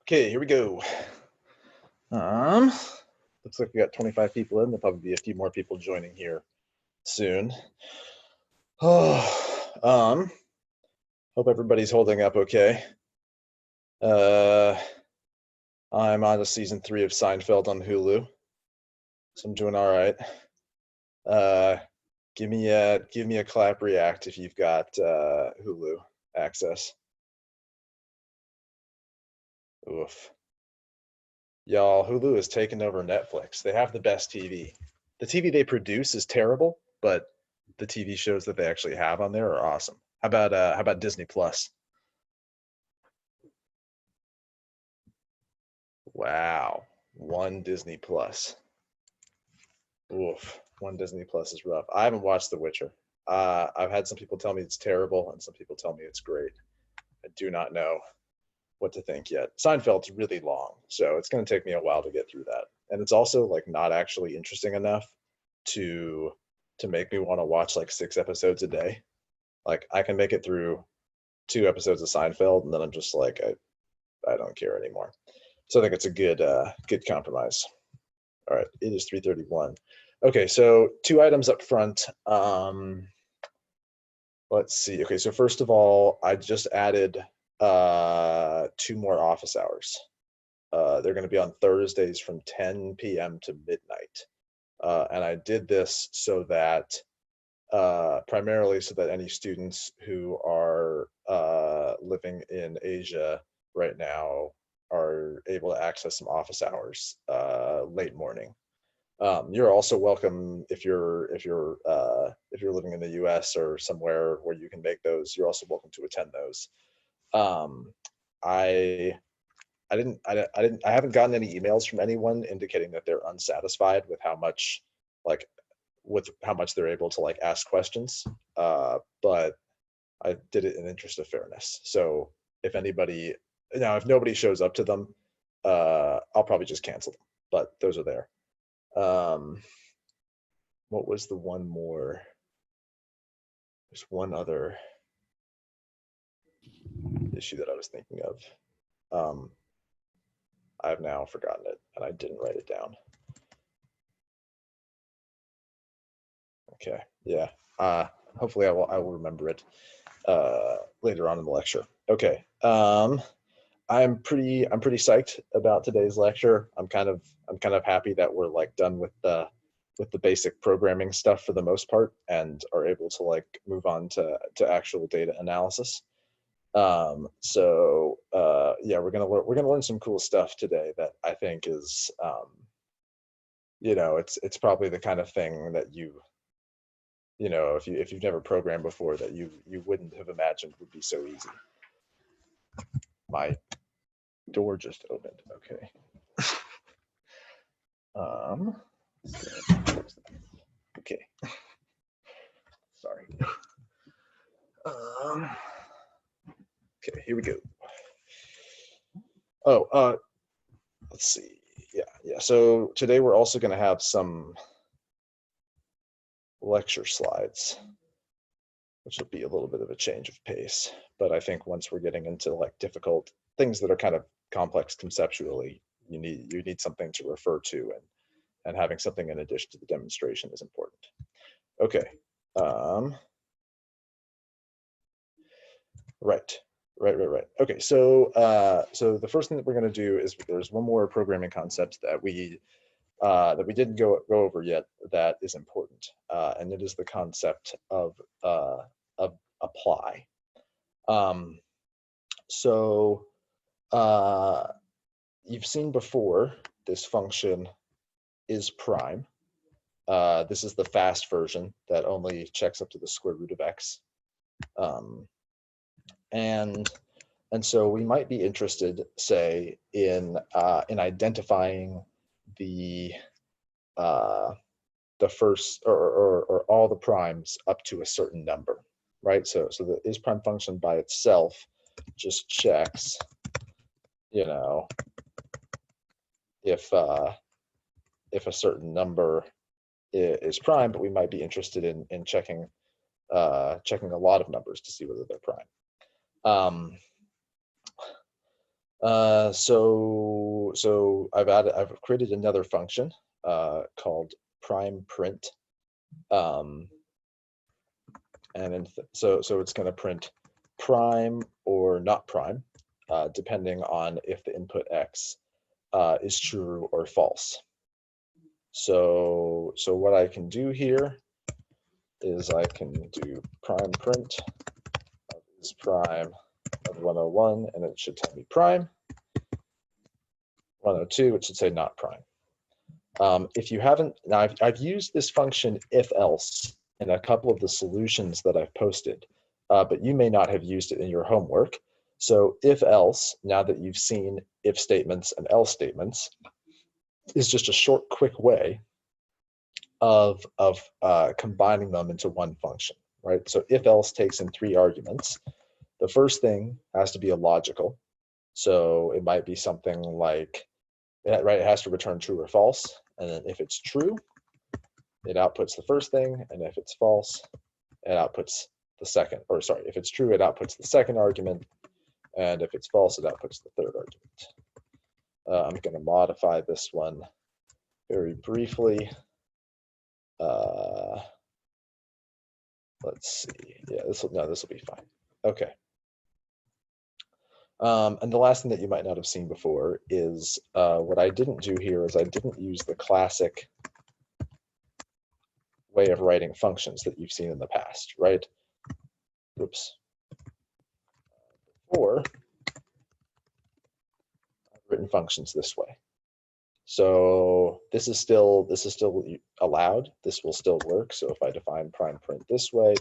Okay, here we go. Looks like we got 25 people in. There'll probably be a few more people joining here soon. Hope everybody's holding up okay. I'm on to season 3 of Seinfeld on Hulu, so I'm doing all right. Give me a clap react if you've got Hulu access. Oof. Y'all, Hulu is taking over Netflix. They have the best TV. The TV they produce is terrible, but the TV shows that they actually have on there are awesome. How about Disney Plus? Wow, one Disney Plus. Oof, one Disney Plus is rough. I haven't watched The Witcher. I've had some people tell me it's terrible, and some people tell me it's great. I do not know what to think yet. Seinfeld's really long, so it's going to take me a while to get through that. And it's also like not actually interesting enough to make me want to watch like 6 episodes a day. Like I can make it through 2 episodes of Seinfeld, and then I'm just like I don't care anymore. So I think it's a good compromise. All right, it is 3:31. Okay, so 2 items up front. Let's see. Okay, so first of all, I just added 2 more office hours. They're going to be on Thursdays from 10 p.m. to midnight. And I did this so that primarily so that any students who are living in Asia right now are able to access some office hours late morning. You're also welcome if you're living in the U.S. or somewhere where you can make those. You're also welcome to attend those. I haven't gotten any emails from anyone indicating that they're unsatisfied with how much they're able to like ask questions. But I did it in interest of fairness. So if nobody shows up to them, I'll probably just cancel them. But those are there. What was the one more? There's one other issue that I was thinking of. I've now forgotten it, and I didn't write it down. Okay, yeah. Hopefully I will remember it later on in the lecture. Okay. I'm pretty psyched about today's lecture. I'm kind of happy that we're like done with the basic programming stuff for the most part and are able to like move on to actual data analysis. Yeah, we're gonna learn some cool stuff today that I think is it's probably the kind of thing that if you've never programmed before, that you wouldn't have imagined would be so easy. My door just opened. Okay. Okay. Sorry. Okay, here we go. Oh, let's see. Yeah. So today we're also going to have some lecture slides, which will be a little bit of a change of pace. But I think once we're getting into like difficult things that are kind of complex conceptually, you need something to refer to, and having something in addition to the demonstration is important. Okay. Right. Okay, so the first thing that we're going to do is there's one more programming concept that we didn't go over yet that is important, and it is the concept of apply. You've seen before this function is prime. This is the fast version that only checks up to the square root of x. And so we might be interested, say, in identifying the first or all the primes up to a certain number, right? So the is prime function by itself just checks, if a certain number is prime, but we might be interested in checking a lot of numbers to see whether they're prime. So I've created another function called prime print, and so it's going to print prime or not prime, depending on if the input x is true or false. So what I can do here is I can do prime print of is prime of 101, and it should tell me prime. 102, it should say not prime. If you haven't, now I've used this function if else in a couple of the solutions that I've posted, but you may not have used it in your homework. So if else, now that you've seen if statements and else statements, is just a short, quick way of combining them into one function, right? So if else takes in 3 arguments. The first thing has to be a logical. So it might be something like, right, it has to return true or false. And then if it's true, it outputs the first thing. And if it's false, it outputs the second, or sorry, if it's true, it outputs the second argument. And if it's false, it outputs the third argument. I'm going to modify this one very briefly. Let's see. Yeah, this will be fine. Okay. And the last thing that you might not have seen before is what I didn't do here is I didn't use the classic way of writing functions that you've seen in the past, right? Oops. Before, I've written functions this way. So this is still allowed. This will still work. So if I define prime print this way,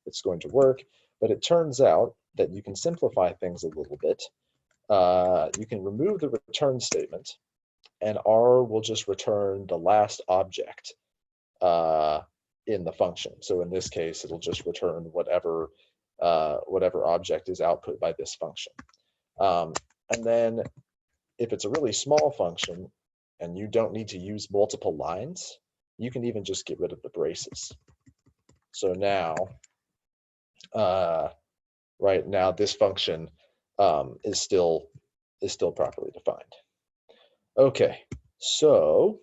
it's going to work. But it turns out that you can simplify things a little bit. You can remove the return statement, and R will just return the last object in the function. So in this case, it'll just return whatever object is output by this function. And then if it's a really small function and you don't need to use multiple lines, you can even just get rid of the braces. So now, right now, this function is still properly defined. Okay, so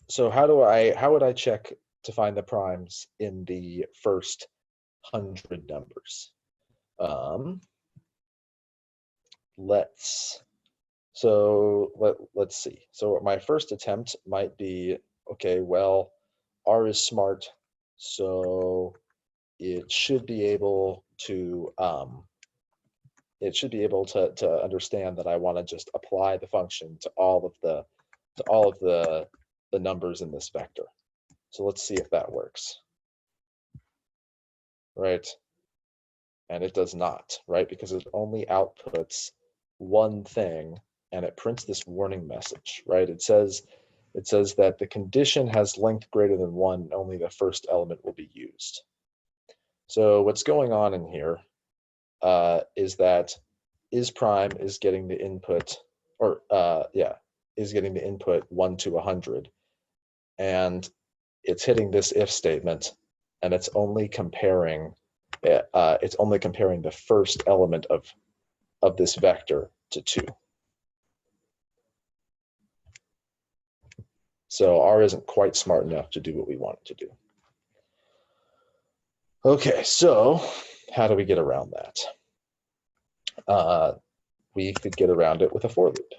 so how would I check to find the primes in the first 100 numbers? Let's see. So my first attempt might be, okay, well, R is smart, so it should be able to understand that I want to just apply the function to all of the numbers in this vector. So let's see if that works. Right? And it does not, right? Because it only outputs one thing and it prints this warning message, right? It says that the condition has length greater than 1, and only the first element will be used. So what's going on in here is that is prime is getting the input, or is getting the input 1 to 100, and it's hitting this if statement, and it's only comparing the first element of this vector to 2. So R isn't quite smart enough to do what we want it to do. Okay, so how do we get around that? We could get around it with a for loop,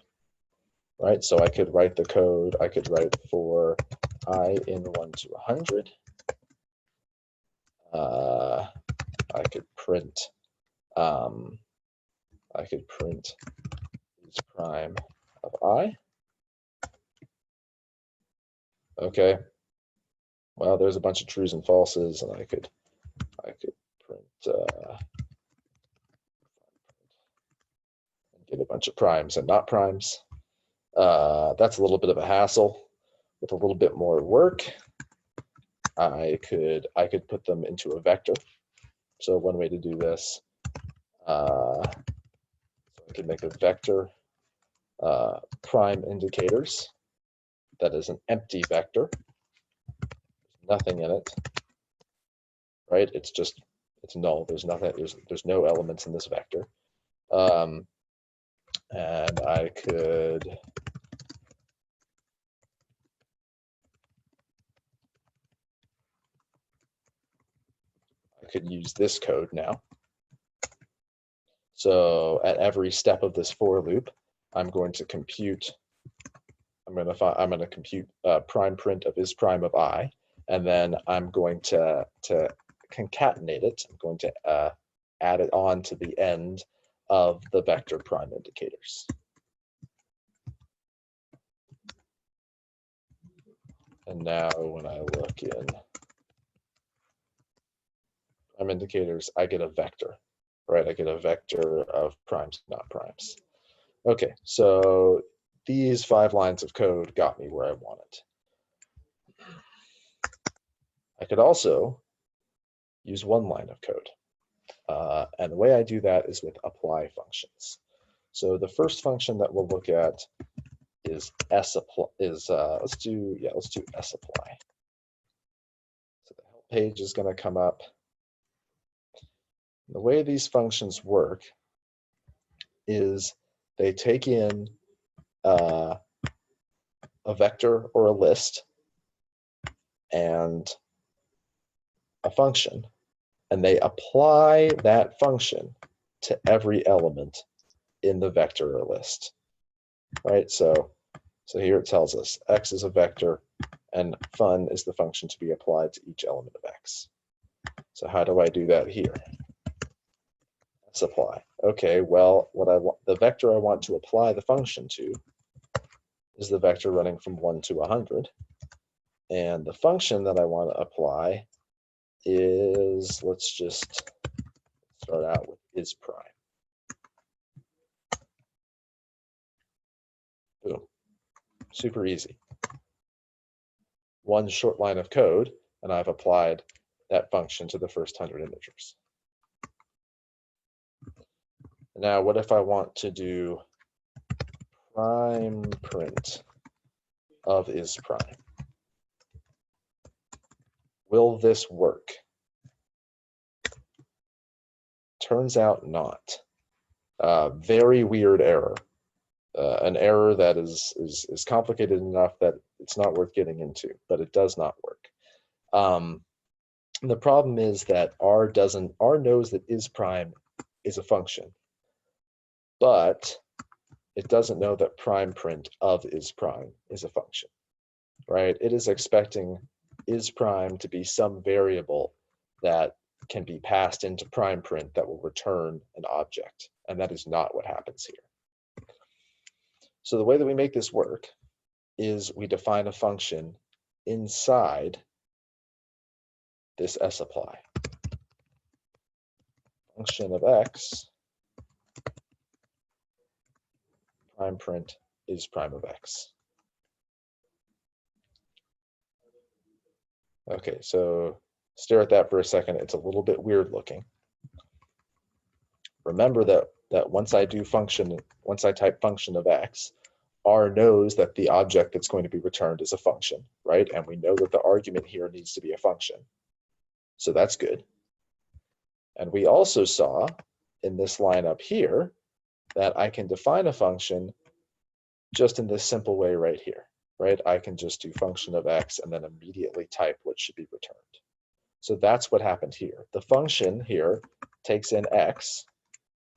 right? So I could write the code. I could write for I in 1 to 100. I could print is prime of I. Okay. Well, there's a bunch of trues and falses, and I could print and get a bunch of primes and not primes. That's a little bit of a hassle. With a little bit more work, I could put them into a vector. So one way to do this, so I could make a vector prime indicators that is an empty vector. There's nothing in it, right? It's null. There's nothing. There's no elements in this vector. And I could use this code now. So at every step of this for loop, I'm going to compute prime print of is prime of I, and then I'm going to concatenate it. I'm going to add it on to the end of the vector prime indicators. And now when I look in prime indicators, I get a vector, right? I get a vector of primes, not primes. Okay, so these 5 lines of code got me where I wanted. I could also use 1 line of code. And the way I do that is with apply functions. So the first function that we'll look at is sapply. Let's do sapply. So the help page is going to come up. The way these functions work is they take in a vector or a list and a function, and they apply that function to every element in the vector or list, right? So here it tells us x is a vector and fun is the function to be applied to each element of x. So how do I do that here? Apply. Okay, well, the vector I want to apply the function to is the vector running from 1 to 100. And the function that I want to apply is, let's just start out with is prime. Boom. Super easy. 1 short line of code, and I've applied that function to the first 100 integers. Now, what if I want to do prime print of is prime? Will this work? Turns out not. Very weird error. An error that is complicated enough that it's not worth getting into, but it does not work. The problem is that R knows that is prime is a function, but it doesn't know that prime print of is prime is a function, right? It is expecting is prime to be some variable that can be passed into prime print that will return an object, and that is not what happens here. So the way that we make this work is we define a function inside this sapply. Function of x prime print is prime of x. Okay, so stare at that for a second. It's a little bit weird looking. Remember that once I type function of x, R knows that the object that's going to be returned is a function, right? And we know that the argument here needs to be a function. So that's good. And we also saw in this line up here that I can define a function just in this simple way right here, right? I can just do function of x and then immediately type what should be returned. So that's what happened here. The function here takes in x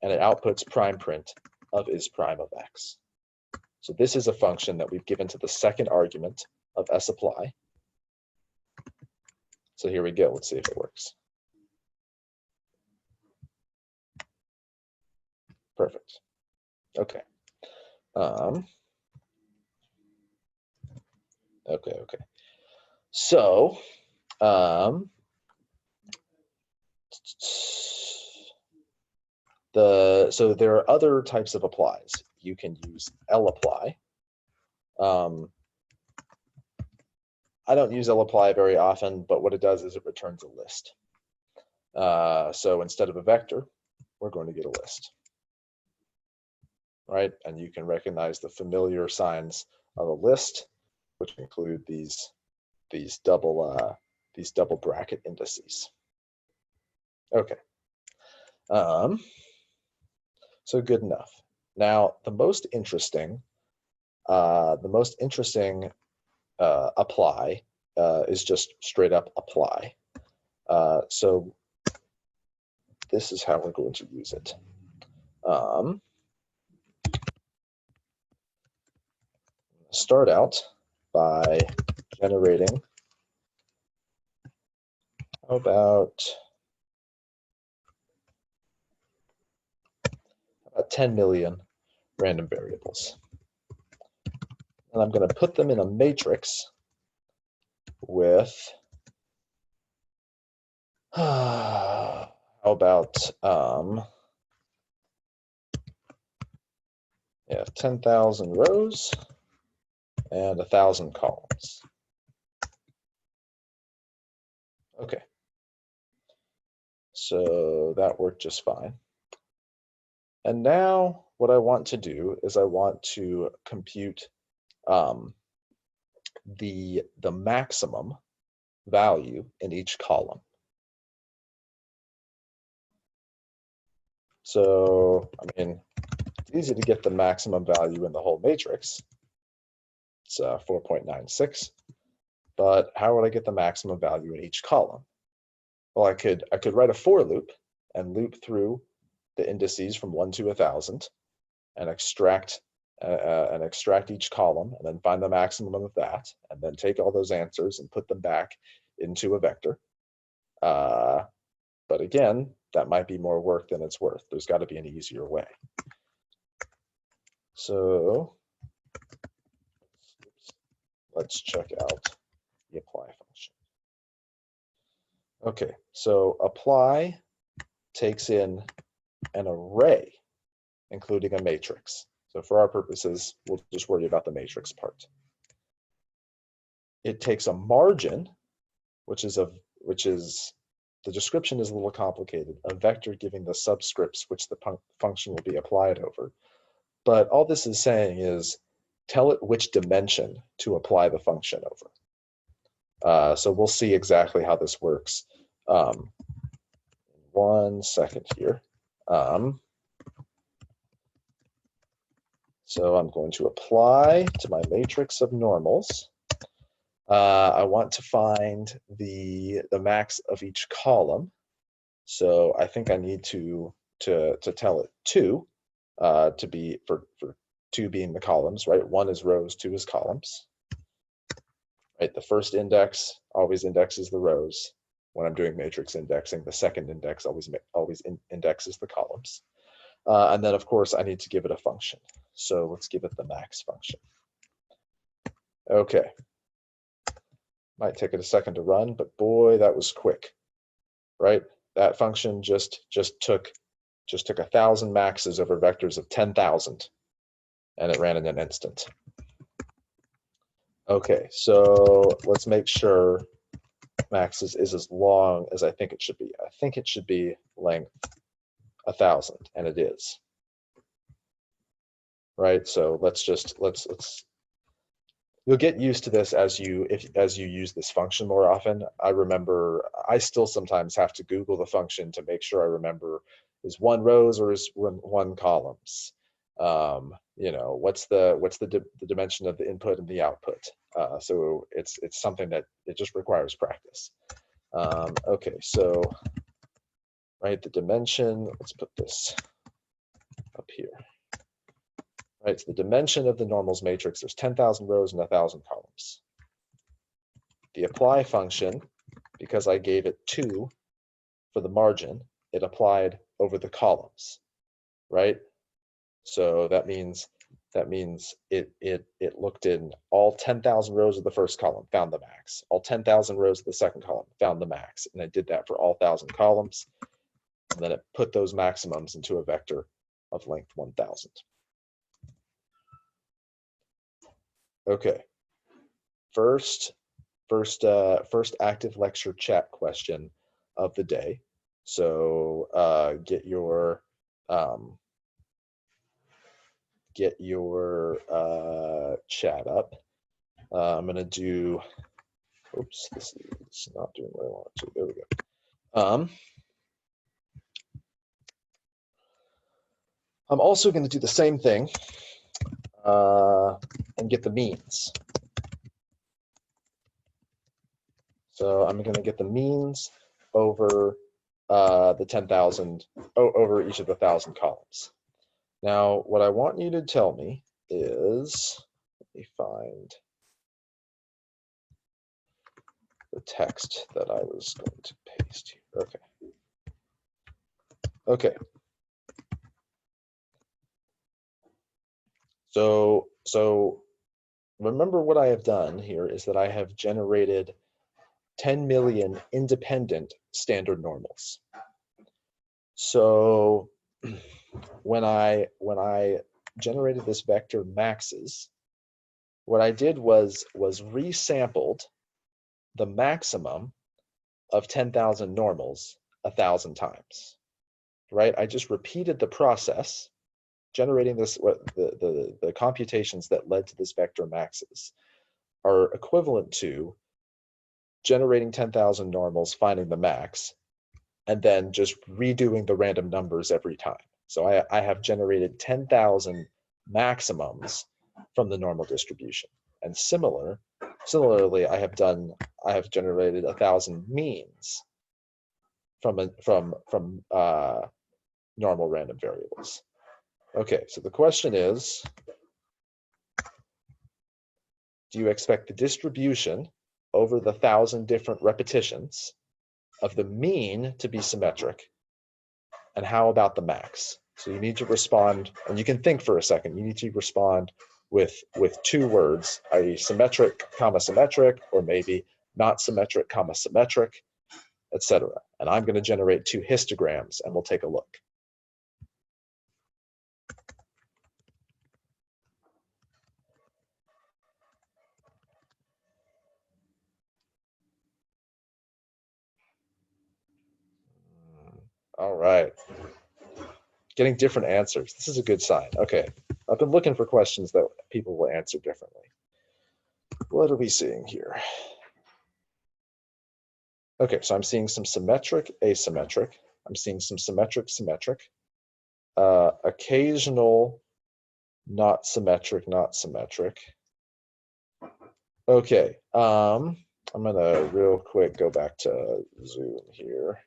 and it outputs prime print of is prime of x. So this is a function that we've given to the second argument of sapply. So here we go. Let's see if it works. Perfect. Okay. Okay. So, so there are other types of applies. You can use lapply. I don't use lapply very often, but what it does is it returns a list. So instead of a vector, we're going to get a list, right? And you can recognize the familiar signs of a list, which include these double bracket indices. Okay. So So good enough. Now, the most interesting apply is just straight up apply. So this is how we're going to use it. Start out by generating about 10 million random variables. And I'm going to put them in a matrix with, how about, yeah, 10,000 rows and 1,000 columns. Okay. So that worked just fine. And now what I want to do is I want to compute the maximum value in each column. So, I mean, it's easy to get the maximum value in the whole matrix. It's 4.96. But how would I get the maximum value in each column? Well, I could write a for loop and loop through the indices from 1 to 1,000 and extract each column and then find the maximum of that and then take all those answers and put them back into a vector. But again, that might be more work than it's worth. There's got to be an easier way. So let's check out the apply function. Okay, so apply takes in an array, including a matrix. So for our purposes, we'll just worry about the matrix part. It takes a margin, which is the description is a little complicated, a vector giving the subscripts which the function will be applied over. But all this is saying is tell it which dimension to apply the function over. So we'll see exactly how this works. 1 second here. So I'm going to apply to my matrix of normals. I want to find the max of each column. So I think I need to tell it 2 to be for 2 being the columns, right? 1 is rows, 2 is columns. Right, the first index always indexes the rows. When I'm doing matrix indexing, the second index always indexes the columns. And then, of course, I need to give it a function. So let's give it the max function. Okay. Might take it a second to run, but boy, that was quick, right? That function just took 1,000 maxes over vectors of 10,000, and it ran in an instant. Okay, so let's make sure max is as long as I think it should be. I think it should be length 1,000, and it is. Right, so let's you'll get used to this as you use this function more often. I remember I still sometimes have to Google the function to make sure I remember, is 1 rows or is 1 columns? You know, what's the dimension of the input and the output? So it's something that it just requires practice. Okay, so right, the dimension, let's put this up here. Right, so the dimension of the normals matrix, there's 10,000 rows and 1,000 columns. The apply function, because I gave it 2 for the margin, it applied over the columns, right? So that means it looked in all 10,000 rows of the first column, found the max. All 10,000 rows of the second column, found the max. And it did that for all 1,000 columns. And then it put those maximums into a vector of length 1,000. Okay. First active lecture chat question of the day. So get your chat up. I'm gonna do. Oops, this is not doing what I want it to. There we go. I'm also going to do the same thing and get the means. So I'm going to get the means over the 10,000, over each of the 1,000 columns. Now, what I want you to tell me is, let me find the text that I was going to paste here. Okay. Okay. So remember what I have done here is that I have generated 10 million independent standard normals. So when I generated this vector maxes, what I did was resampled the maximum of 10,000 normals 1,000 times, right? I just repeated the process, generating this, the computations that led to this vector maxes are equivalent to generating 10,000 normals, finding the max, and then just redoing the random numbers every time. So I have generated 10,000 maximums from the normal distribution. And similarly, I have generated 1,000 means from normal random variables. Okay, so the question is, do you expect the distribution over the 1,000 different repetitions of the mean to be symmetric? And how about the max? So you need to respond, and you can think for a second. You need to respond with 2 words, i.e. symmetric, comma symmetric, or maybe not symmetric, comma symmetric, etc. And I'm going to generate 2 histograms, and we'll take a look. All right. Getting different answers. This is a good sign. Okay. I've been looking for questions that people will answer differently. What are we seeing here? Okay, so I'm seeing some symmetric, asymmetric. I'm seeing some symmetric, symmetric. Occasional not symmetric, not symmetric. Okay, I'm gonna real quick go back to Zoom here.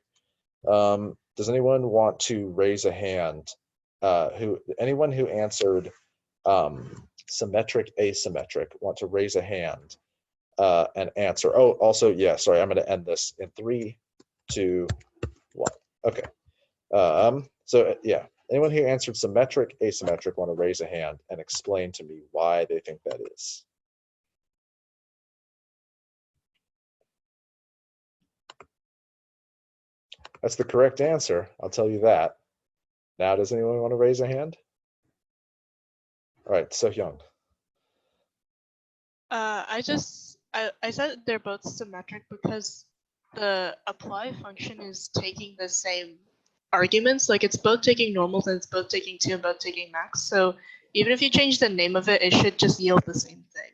Does anyone want to raise a hand? Anyone who answered symmetric, asymmetric, want to raise a hand and answer? Oh, also, yeah, sorry, I'm gonna end this in 3, 2, 1. Okay. So yeah, anyone who answered symmetric, asymmetric, want to raise a hand and explain to me why they think that is. That's the correct answer, I'll tell you that. Now, does anyone want to raise a hand? All right, So Hyung. I said they're both symmetric because the apply function is taking the same arguments. Like it's both taking normals and it's both taking 2 and both taking max. So even if you change the name of it, it should just yield the same thing.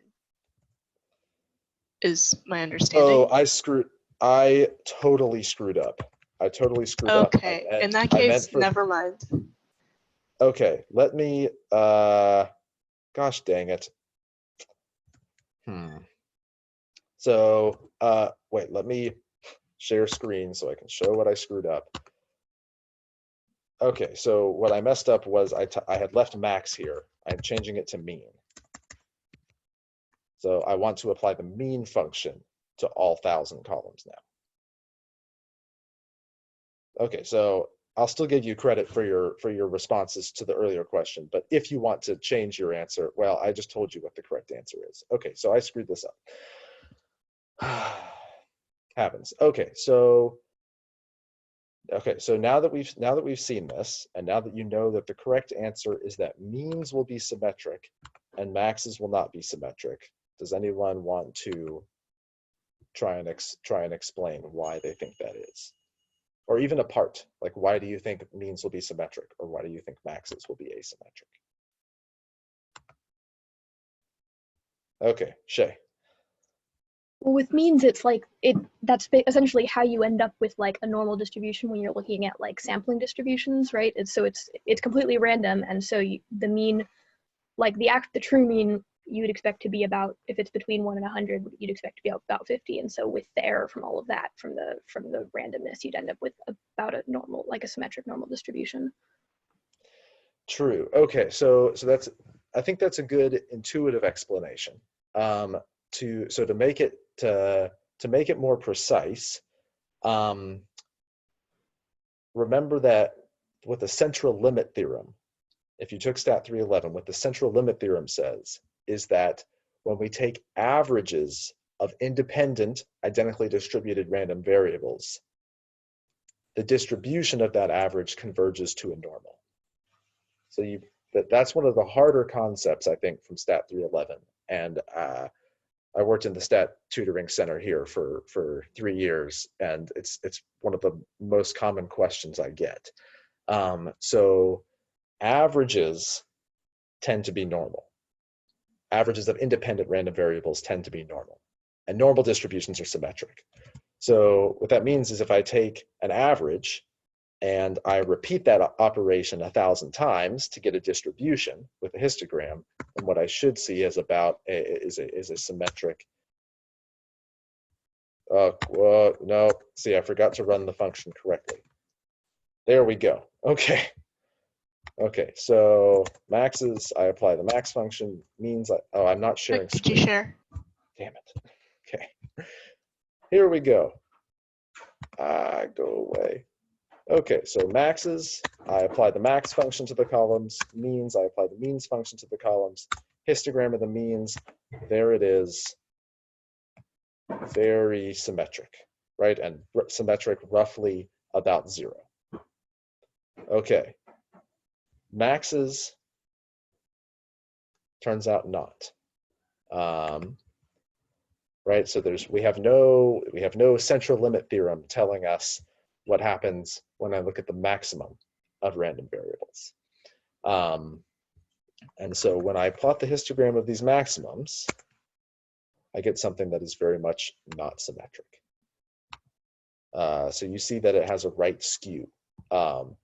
Is my understanding. Oh, I totally screwed up. I totally screwed up. Okay, in that case, never mind. Okay, let me, gosh dang it. So, wait, let me share screen so I can show what I screwed up. Okay, so what I messed up was I had left max here. I'm changing it to mean. So I want to apply the mean function to all 1,000 columns now. Okay, so I'll still give you credit for your responses to the earlier question, but if you want to change your answer, well, I just told you what the correct answer is. Okay, so I screwed this up. Happens. Okay, so now that we've seen this, and now that you know that the correct answer is that means will be symmetric and maxes will not be symmetric, does anyone want to try and explain why they think that is? Or even a part, like why do you think means will be symmetric, or why do you think maxes will be asymmetric? Okay, Shay. Well, with means, it's like that's essentially how you end up with like a normal distribution when you're looking at like sampling distributions, right? It's completely random, and so the mean, like the true mean, you would expect to be about, if it's between 1 and 100, you'd expect to be about 50. And so with the error from all of that, from the randomness, you'd end up with about a normal, like a symmetric normal distribution. True. Okay, so that's, I think that's a good intuitive explanation. To make it more precise, remember that with the central limit theorem, if you took stat 311, what the central limit theorem says is that when we take averages of independent, identically distributed random variables, the distribution of that average converges to a normal. So that's one of the harder concepts, I think, from stat 311. And I worked in the stat tutoring center here for 3 years, and it's one of the most common questions I get. So averages tend to be normal. Averages of independent random variables tend to be normal, and normal distributions are symmetric. So what that means is if I take an average and I repeat that operation 1,000 times to get a distribution with a histogram, and what I should see is a symmetric. No, see, I forgot to run the function correctly. There we go. Okay. Okay, so maxes, I apply the max function, means, I'm not sharing Could screen. you share? Damn it. Okay. Here we go. Go away. Okay, so maxes, I apply the max function to the columns. Means, I apply the means function to the columns. Histogram of the means, there it is. Very symmetric, right? And symmetric roughly about 0. Okay. Maxes, turns out not. Right, so we have no central limit theorem telling us what happens when I look at the maximum of random variables. And so when I plot the histogram of these maximums, I get something that is very much not symmetric. So you see that it has a right skew. So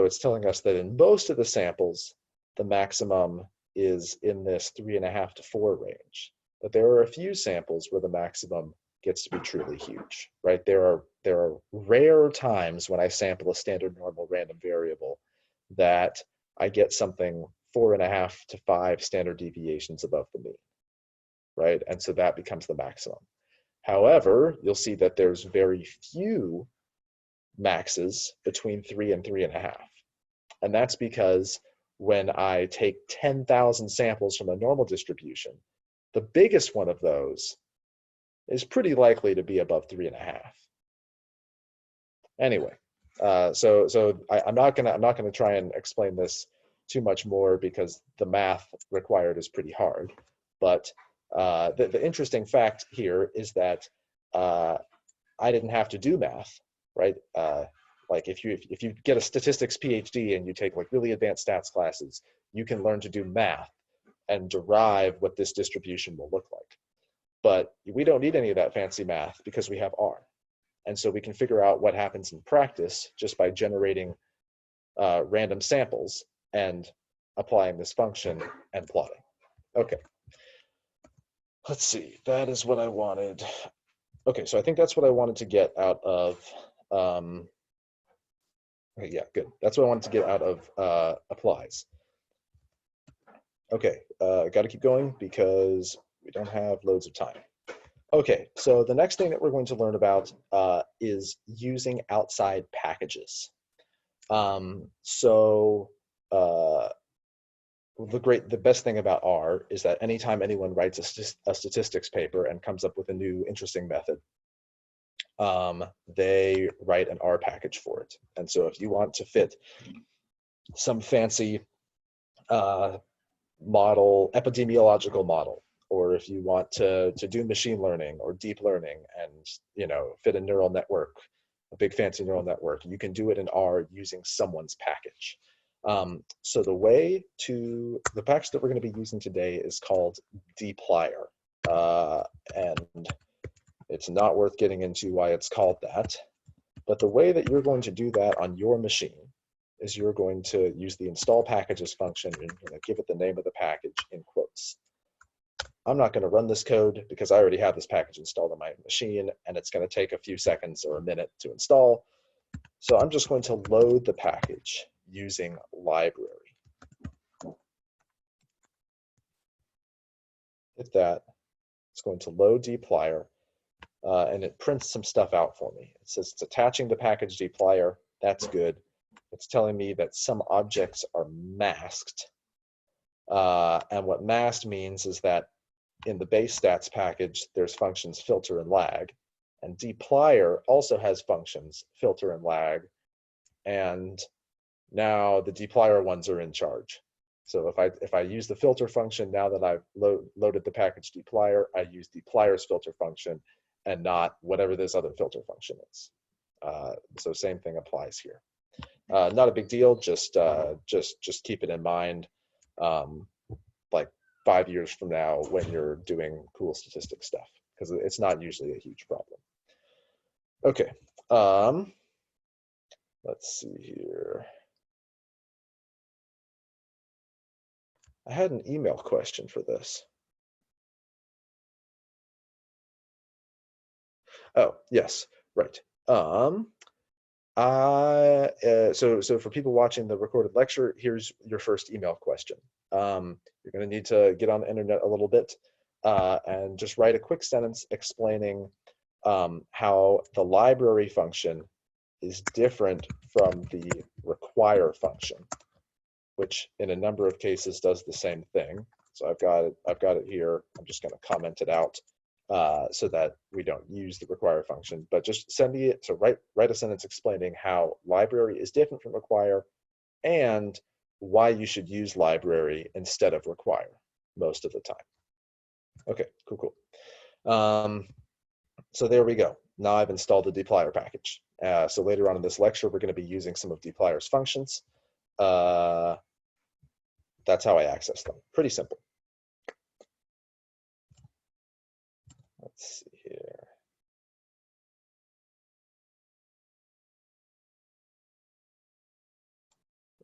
it's telling us that in most of the samples, the maximum is in this 3.5 to 4 range. But there are a few samples where the maximum gets to be truly huge, right? There are rare times when I sample a standard normal random variable that I get something 4.5 to 5 standard deviations above the mean, right? And so that becomes the maximum. However, you'll see that there's very few maxes between 3 and 3.5. And that's because when I take 10,000 samples from a normal distribution, the biggest one of those is pretty likely to be above 3.5. Anyway, so I'm not gonna try and explain this too much more because the math required is pretty hard. But the interesting fact here is that I didn't have to do math, right? Like if you get a statistics PhD and you take like really advanced stats classes, you can learn to do math and derive what this distribution will look like. But we don't need any of that fancy math because we have R. And so we can figure out what happens in practice just by generating random samples and applying this function and plotting. Okay. Let's see, that is what I wanted. Okay, so I think that's what I wanted to get out of, yeah, good. That's what I wanted to get out of applies. Okay, got to keep going because we don't have loads of time. Okay, so the next thing that we're going to learn about is using outside packages. The best thing about R is that anytime anyone writes a statistics paper and comes up with a new interesting method, they write an R package for it. And so if you want to fit some fancy model, epidemiological model, or if you want to do machine learning or deep learning and fit a neural network, a big fancy neural network, you can do it in R using someone's package. So the package that we're going to be using today is called dplyr. and it's not worth getting into why it's called that. But the way that you're going to do that on your machine is you're going to use the install packages function and you're going to give it the name of the package in quotes. I'm not going to run this code because I already have this package installed on my machine and it's going to take a few seconds or a minute to install. So I'm just going to load the package using library. Hit that. It's going to load dplyr, and it prints some stuff out for me. It says it's attaching the package dplyr. That's good. It's telling me that some objects are masked. And what masked means is that in the base stats package, there's functions filter and lag. And dplyr also has functions filter and lag. And now the dplyr ones are in charge. So if I use the filter function, now that I've loaded the package dplyr, I use dplyr's filter function and not whatever this other filter function is. So same thing applies here. Not a big deal, just keep it in mind, like 5 years from now when you're doing cool statistic stuff, because it's not usually a huge problem. Okay, let's see here. I had an email question for this. Oh, yes, right. So for people watching the recorded lecture, here's your first email question. You're going to need to get on the internet a little bit and just write a quick sentence explaining how the library function is different from the require function, which in a number of cases does the same thing. So I've got it here. I'm just going to comment it out so that we don't use the require function. But just send me it. So write a sentence explaining how library is different from require and why you should use library instead of require most of the time. Okay, cool. So there we go. Now I've installed the dplyr package. So later on in this lecture, we're going to be using some of dplyr's functions. That's how I access them. Pretty simple. Let's see here.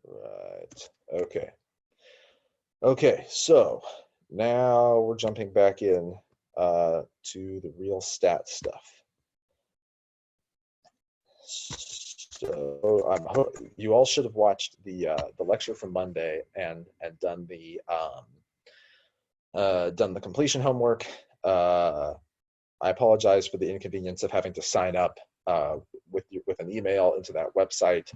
Right. Okay. Okay. So now we're jumping back in to the real stat stuff. So you all should have watched the lecture from Monday and done the completion homework. I apologize for the inconvenience of having to sign up with an email into that website.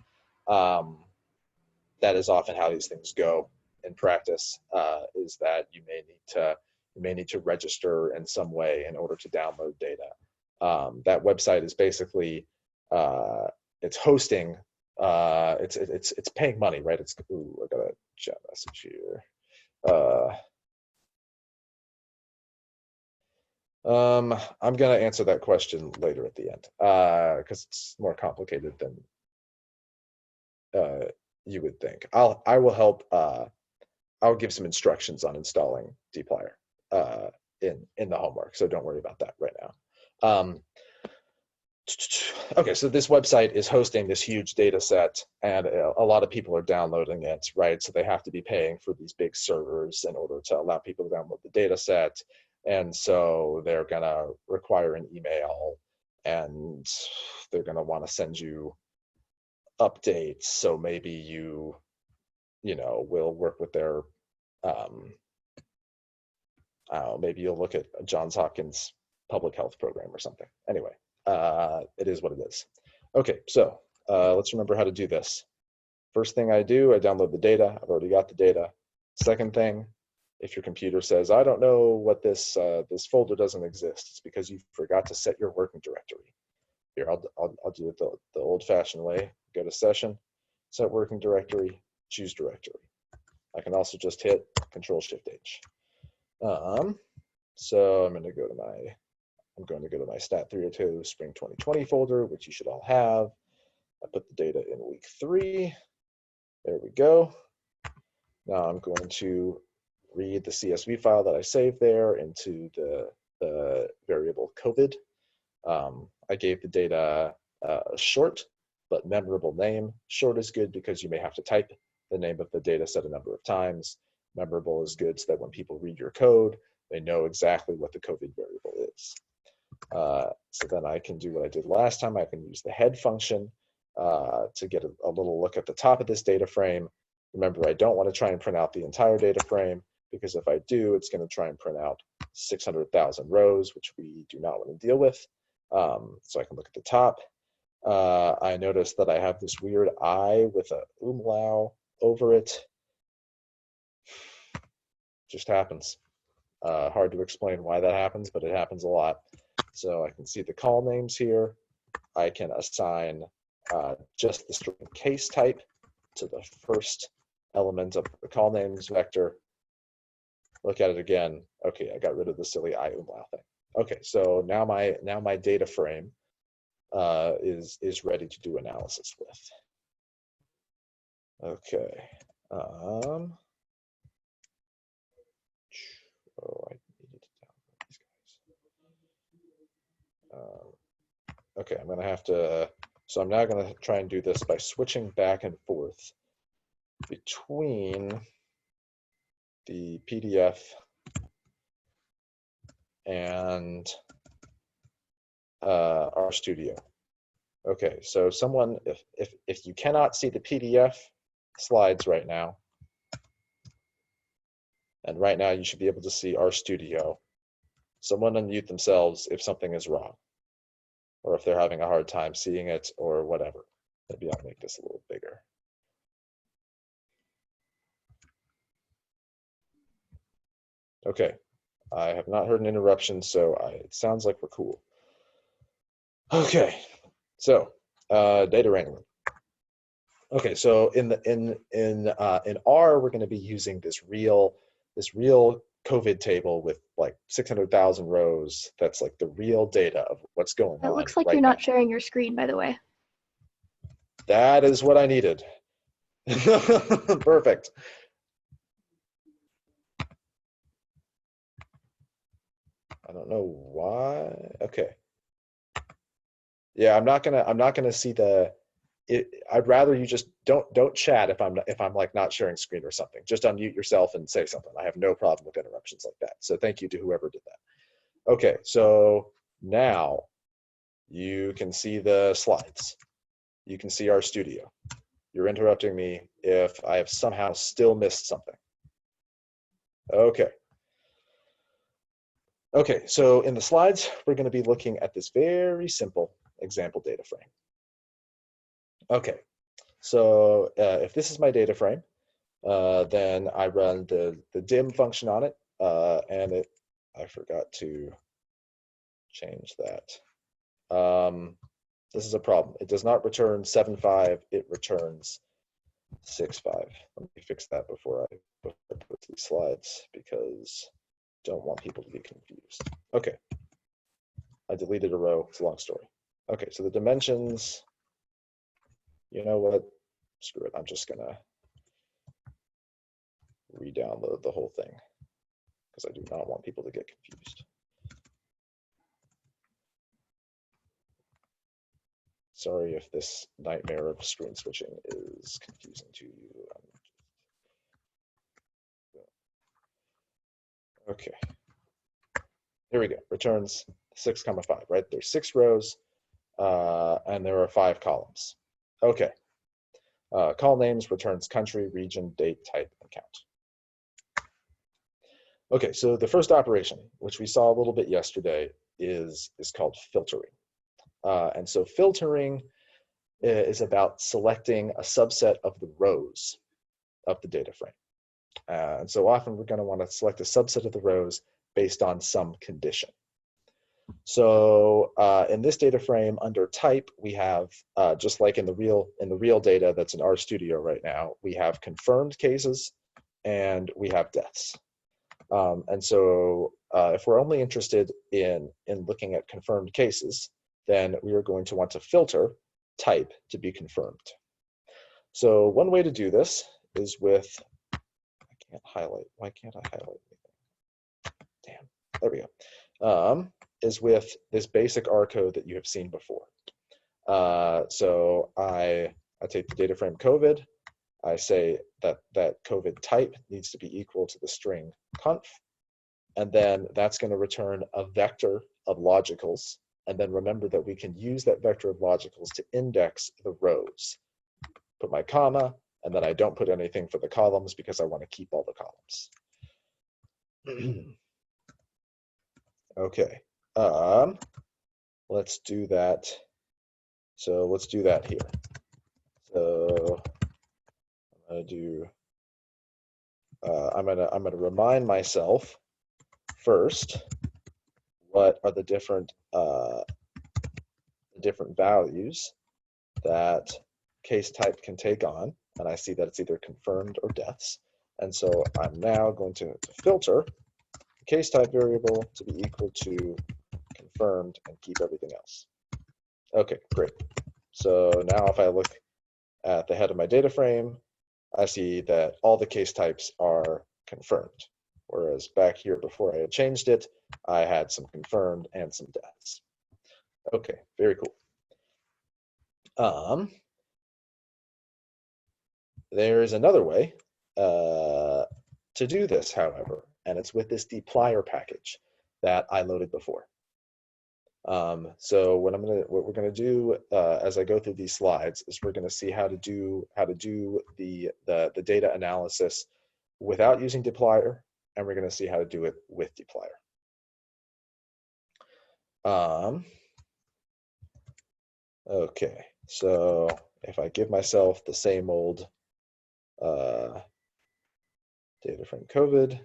That is often how these things go in practice. Is that you may need to register in some way in order to download data. That website is basically it's hosting. It's paying money, right? It's I got a chat message here. I'm gonna answer that question later at the end because it's more complicated than you would think. I will help. I'll give some instructions on installing dplyr in the homework, so don't worry about that right now. Okay, so this website is hosting this huge data set, and a lot of people are downloading it, right? So they have to be paying for these big servers in order to allow people to download the data set. And so they're gonna require an email, and they're gonna want to send you updates. So maybe you will work with their, I don't know, maybe you'll look at Johns Hopkins public health program or something. Anyway, it is what it is. Okay, so let's remember how to do this. First thing I do, I download the data. I've already got the data. Second thing, if your computer says, I don't know what this folder doesn't exist, it's because you forgot to set your working directory. Here, I'll do it the old-fashioned way. Go to session, set working directory, choose directory. I can also just hit Control-Shift-H. So I'm going to go to my Stat302 Spring 2020 folder, which you should all have. I put the data in week 3. There we go. Now I'm going to read the CSV file that I saved there into the variable COVID. I gave the data a short but memorable name. Short is good because you may have to type the name of the data set a number of times. Memorable is good so that when people read your code, they know exactly what the COVID variable is. So then I can do what I did last time. I can use the head function to get a little look at the top of this data frame. Remember, I don't want to try and print out the entire data frame, because if I do, it's going to try and print out 600,000 rows, which we do not want to deal with. So I can look at the top. I notice that I have this weird I with a umlaut over it. Just happens. Hard to explain why that happens, but it happens a lot. So I can see the call names here. I can assign just the string case type to the first element of the call names vector. Look at it again. Okay, I got rid of the silly I umlaut thing. Okay, so now my data frame is ready to do analysis with. Okay. Oh, I needed to download these guys. Okay, I'm gonna have to. So I'm now gonna try and do this by switching back and forth between the PDF and RStudio. Okay, so someone, if you cannot see the PDF slides right now, and right now you should be able to see RStudio, someone unmute themselves if something is wrong, or if they're having a hard time seeing it, or whatever. Maybe I'll make this a little bigger. Okay, I have not heard an interruption, so it sounds like we're cool. Okay, so data wrangling. Okay, so in R, we're going to be using this real COVID table with like 600,000 rows. That's like the real data of what's going on. It looks like right you're not now. sharing your screen, by the way. That is what I needed. Perfect. I don't know why. Okay. Yeah, I'm not gonna see the. I'd rather you just don't chat if I'm like not sharing screen or something. Just unmute yourself and say something. I have no problem with interruptions like that. So thank you to whoever did that. Okay, so now you can see the slides. You can see RStudio. You're interrupting me if I have somehow still missed something. Okay. Okay, so in the slides, we're going to be looking at this very simple example data frame. Okay, so if this is my data frame, then I run the dim function on it, and I forgot to change that. This is a problem. It does not return 7.5, it returns 6.5. Let me fix that before I put these slides, because I don't want people to be confused. Okay, I deleted a row, it's a long story. Okay, so the dimensions, you know what, screw it, I'm just gonna re-download the whole thing, because I do not want people to get confused. Sorry if this nightmare of screen switching is confusing to you. Okay, here we go, returns 6.5, right? There's 6 rows, and there are 5 columns. Okay, call names returns country, region, date, type, and count. Okay, so the first operation, which we saw a little bit yesterday, is called filtering. And so filtering is about selecting a subset of the rows of the data frame. And so often we're going to want to select a subset of the rows based on some condition. So in this data frame under type, we have, just like in the real data that's in RStudio right now, we have confirmed cases and we have deaths. And so if we're only interested in looking at confirmed cases, then we are going to want to filter type to be confirmed. So one way to do this is with, I can't highlight. Why can't I highlight anything? Damn. There we go. Is with this basic R code that you have seen before. So I take the data frame COVID. I say that COVID type needs to be equal to the string conf, and then that's going to return a vector of logicals. And then remember that we can use that vector of logicals to index the rows. Put my comma, and then I don't put anything for the columns because I want to keep all the columns. Okay, let's do that. So let's do that here. So I'm gonna do. I'm gonna remind myself first what are the different values that case type can take on, and I see that it's either confirmed or deaths. And so I'm now going to filter the case type variable to be equal to confirmed and keep everything else. Okay, great. So now if I look at the head of my data frame, I see that all the case types are confirmed. Whereas back here before I had changed it, I had some confirmed and some deaths. Okay, very cool. There's another way to do this, however, and it's with this dplyr package that I loaded before. So what we're gonna do as I go through these slides is we're gonna see how to do the data analysis without using dplyr, and we're gonna see how to do it with dplyr. Okay, so if I give myself the same old data frame COVID,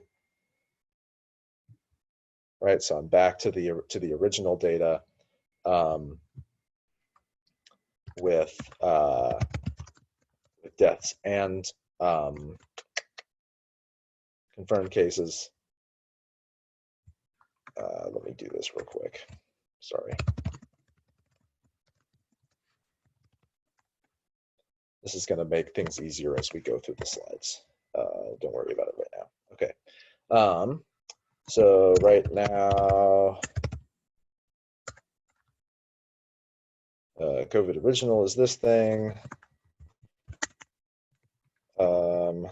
right? So I'm back to the original data with deaths and confirmed cases. Let me do this real quick. Sorry. This is going to make things easier as we go through the slides. Don't worry about it right now. Okay. So right now, COVID original is this thing. I'm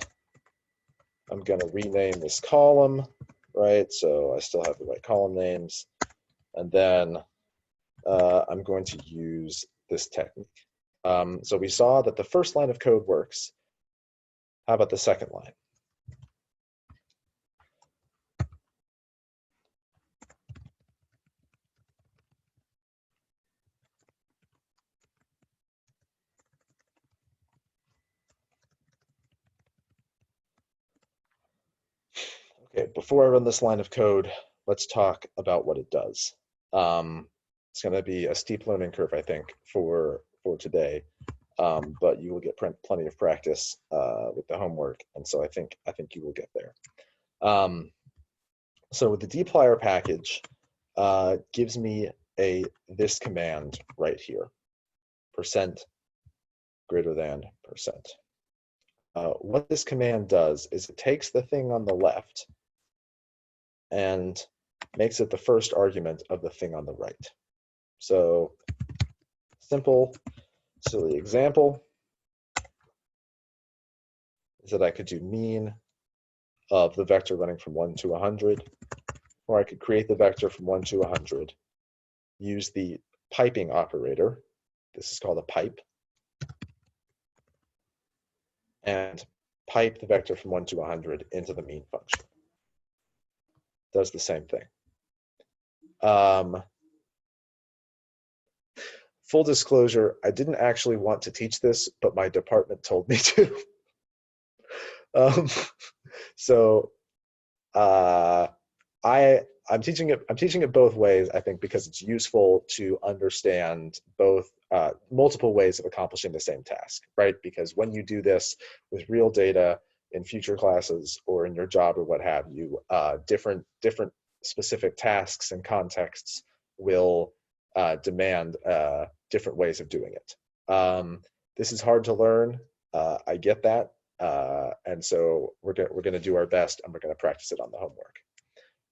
going to rename this column, right? So I still have the right column names. And then I'm going to use this technique. So we saw that the first line of code works. How about the second line? Okay, before I run this line of code, let's talk about what it does. It's going to be a steep learning curve, I think, for today, but you will get plenty of practice with the homework, and so I think you will get there. So with the dplyr package, gives me this command right here, % greater than %. What this command does is it takes the thing on the left and makes it the first argument of the thing on the right. So simple, silly example is that I could do mean of the vector running from 1 to 100, or I could create the vector from 1 to 100, use the piping operator, this is called a pipe, and pipe the vector from 1 to 100 into the mean function. Does the same thing. Full disclosure, I didn't actually want to teach this, but my department told me to. So I'm teaching it both ways, I think, because it's useful to understand both multiple ways of accomplishing the same task, right? Because when you do this with real data in future classes or in your job or what have you, different specific tasks and contexts will demand different ways of doing it. This is hard to learn. I get that. And so we're going to do our best, and we're going to practice it on the homework.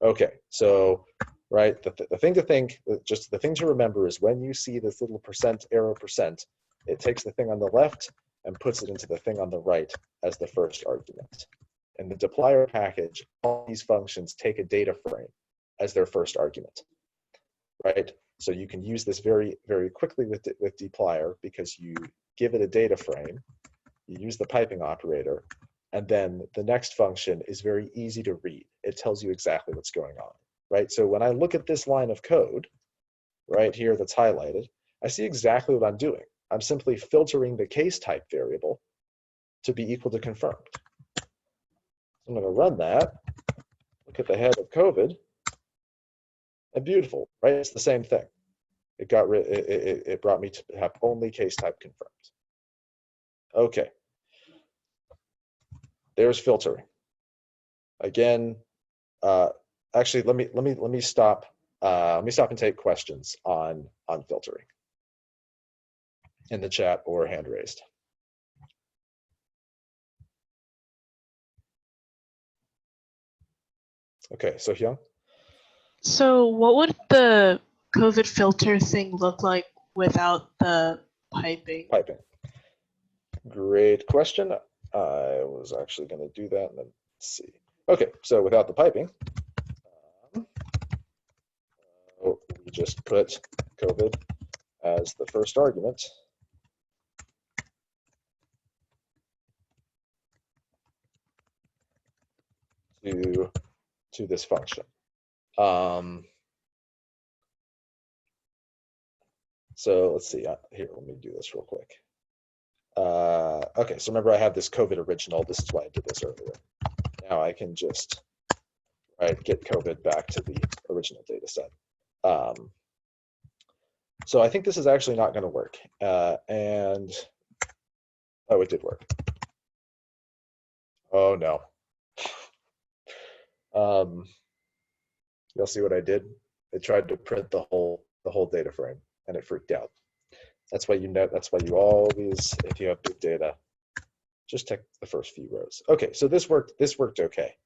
Okay, so right, the thing to think, just the thing to remember is when you see this little percent, arrow percent, it takes the thing on the left and puts it into the thing on the right as the first argument. In the dplyr package, all these functions take a data frame as their first argument, right? So you can use this very, very quickly with dplyr because you give it a data frame, you use the piping operator, and then the next function is very easy to read. It tells you exactly what's going on, right? So when I look at this line of code right here that's highlighted, I see exactly what I'm doing. I'm simply filtering the case type variable to be equal to confirmed. I'm going to run that, look at the head of COVID, and beautiful, right? It's the same thing. It brought me to have only case type confirmed. Okay. There's filtering. Again, actually, let me stop. Let me stop and take questions on filtering in the chat or hand raised. Okay, so Hyung. So what would the COVID filter thing look like without the piping? Piping. Great question. I was actually going to do that and then see. Okay, so without the piping, we just put COVID as the first argument. To this function. So let's see, here, let me do this real quick. Okay, so remember I have this COVID original. This is why I did this earlier. Now I can just get COVID back to the original data set. So I think this is actually not going to work. And oh, it did work. Oh no. You'll see what I did. It tried to print the whole data frame, and it freaked out. That's why that's why you always, if you have big data, just check the first few rows. Okay, so this worked okay.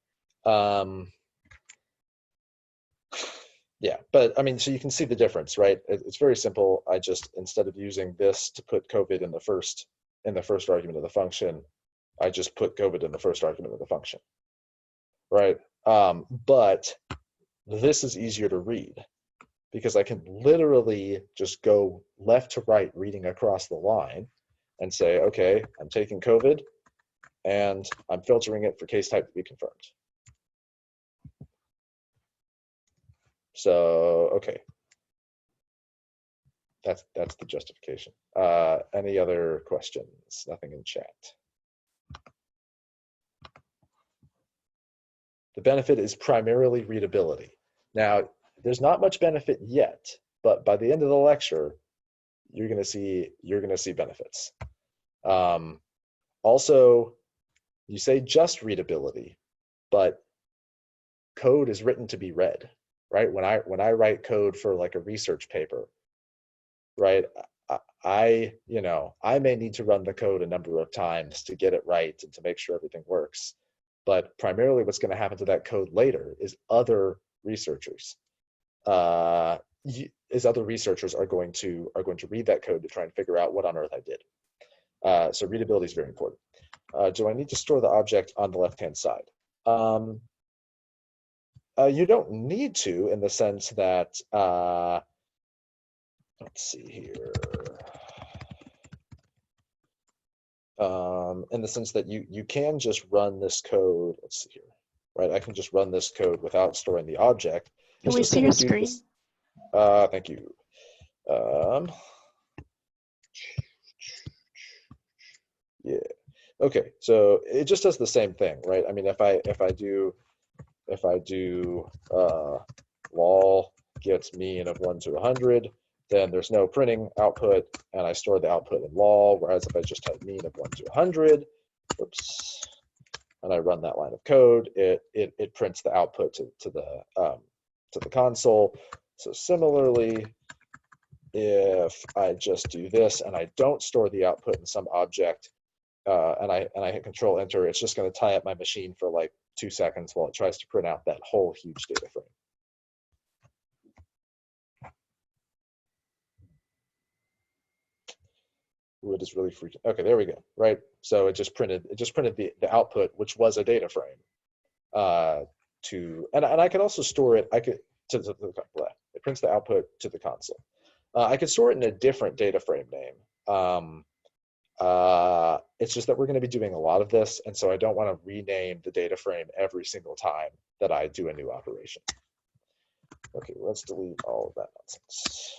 Yeah, but I mean, so you can see the difference, right? It's very simple. I just, instead of using this to put COVID in the first argument of the function, I just put COVID in the first argument of the function, right? But this is easier to read because I can literally just go left to right reading across the line and say, okay, I'm taking COVID and I'm filtering it for case type to be confirmed. So, okay. That's the justification. Any other questions? Nothing in chat. The benefit is primarily readability. Now, there's not much benefit yet, but by the end of the lecture, you're gonna see benefits. Also, you say just readability, but code is written to be read, right? When I write code for like a research paper, right? I may need to run the code a number of times to get it right and to make sure everything works. But primarily what's going to happen to that code later is other researchers are going to read that code to try and figure out what on earth I did. So readability is very important. Do I need to store the object on the left-hand side? You don't need to, in the sense that, let's see here. In the sense that you can just run this code, let's see here, right? I can just run this code without storing the object. Can we see your screen? Thank you. Yeah. Okay, so it just does the same thing, right? I mean, if I do lol gets mean of 1 to 100, then there's no printing output, and I store the output in lol. Whereas if I just have mean of 1 to 100, oops, and I run that line of code, it prints the output to the console. So similarly, if I just do this and I don't store the output in some object, and I hit Control Enter, it's just going to tie up my machine for like 2 seconds while it tries to print out that whole huge data frame. Ooh, it is really freaking. Okay, there we go. Right. So it just printed the output, which was a data frame. And I could also store it. I could it prints the output to the console. I could store it in a different data frame name. It's just that we're going to be doing a lot of this, and so I don't want to rename the data frame every single time that I do a new operation. Okay, let's delete all of that nonsense.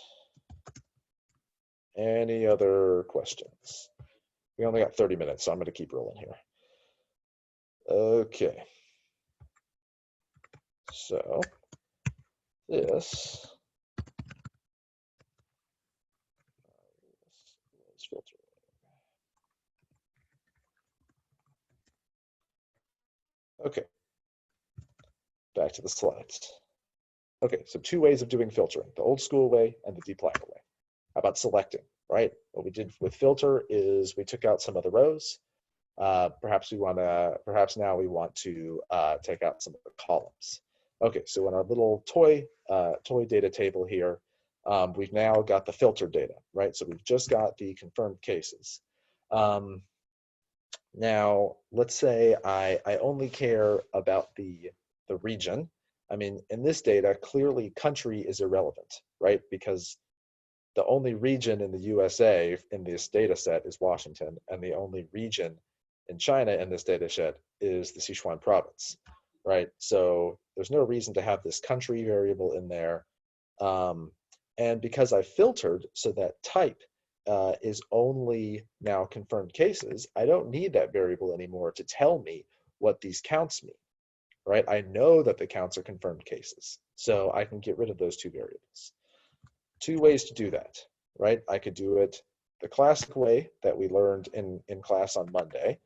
Any other questions? We only got 30 minutes, so I'm going to keep rolling here. Okay. So this let's filter. Okay. Back to the slides. Okay, so 2 ways of doing filtering, the old school way and the dplyr way. How about selecting, right? What we did with filter is we took out some of the rows. Perhaps now we want to take out some of the columns. Okay, so in our little toy data table here, we've now got the filtered data, right? So we've just got the confirmed cases. Now, let's say I only care about the region. I mean, in this data, clearly country is irrelevant, right? Because the only region in the USA in this data set is Washington, and the only region in China in this data set is the Sichuan province, right? So there's no reason to have this country variable in there. And because I filtered so that type is only now confirmed cases, I don't need that variable anymore to tell me what these counts mean, right? I know that the counts are confirmed cases, so I can get rid of those 2 variables. 2 ways to do that, right? I could do it the classic way that we learned in class on Monday,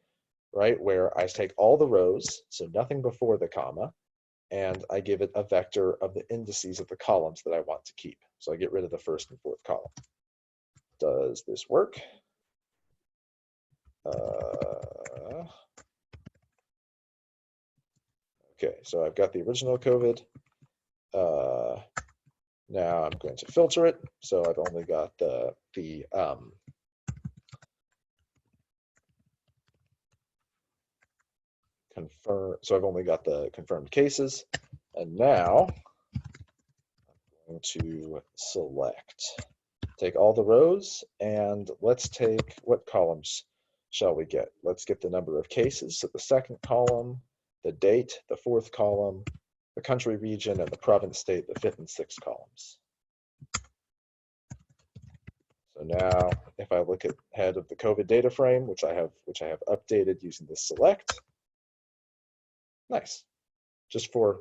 right? Where I take all the rows, so nothing before the comma, and I give it a vector of the indices of the columns that I want to keep. So I get rid of the 1st and 4th column. Does this work? Okay, so I've got the original COVID. Now I'm going to filter it. So I've only got the I've only got the confirmed cases. And now I'm going to select, take all the rows, and let's take, what columns shall we get? Let's get the number of cases. So the 2nd column, the date, the 4th column, the country region, and the province state, the 5th and 6th columns. So now if I look at head of the COVID data frame, which I have updated using the select, nice. Just four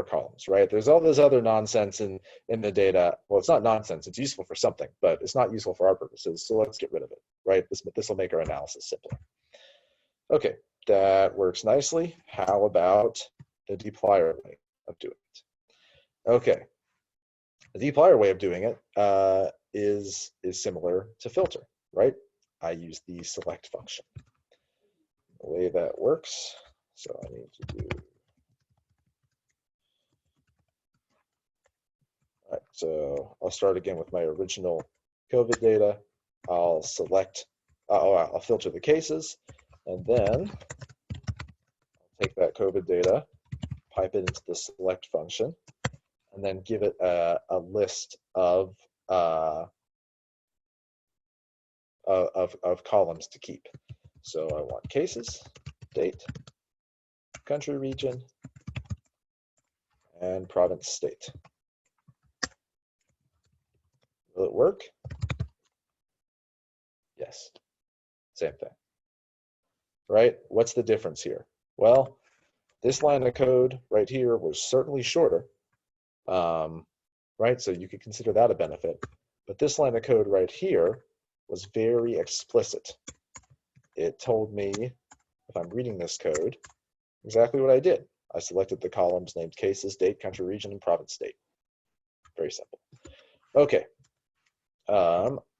columns, right? There's all this other nonsense in the data. Well, it's not nonsense, it's useful for something, but it's not useful for our purposes, so let's get rid of it, right? This will make our analysis simpler. Okay, that works nicely. How about the dplyr way of doing it? Okay, the dplyr way of doing it is similar to filter, right? I use the select function. The way that works, so I need to do. All right, so I'll start again with my original COVID data. I'll select, I'll filter the cases, and then I'll take that COVID data, pipe it into the select function, and then give it a list of columns to keep. So I want cases, date, country region, and province state. Will it work? Yes. Same thing. Right? What's the difference here? Well, this line of code right here was certainly shorter, right? So you could consider that a benefit. But this line of code right here was very explicit. It told me, if I'm reading this code, exactly what I did. I selected the columns named cases, date, country, region, and province state. Very simple. Okay.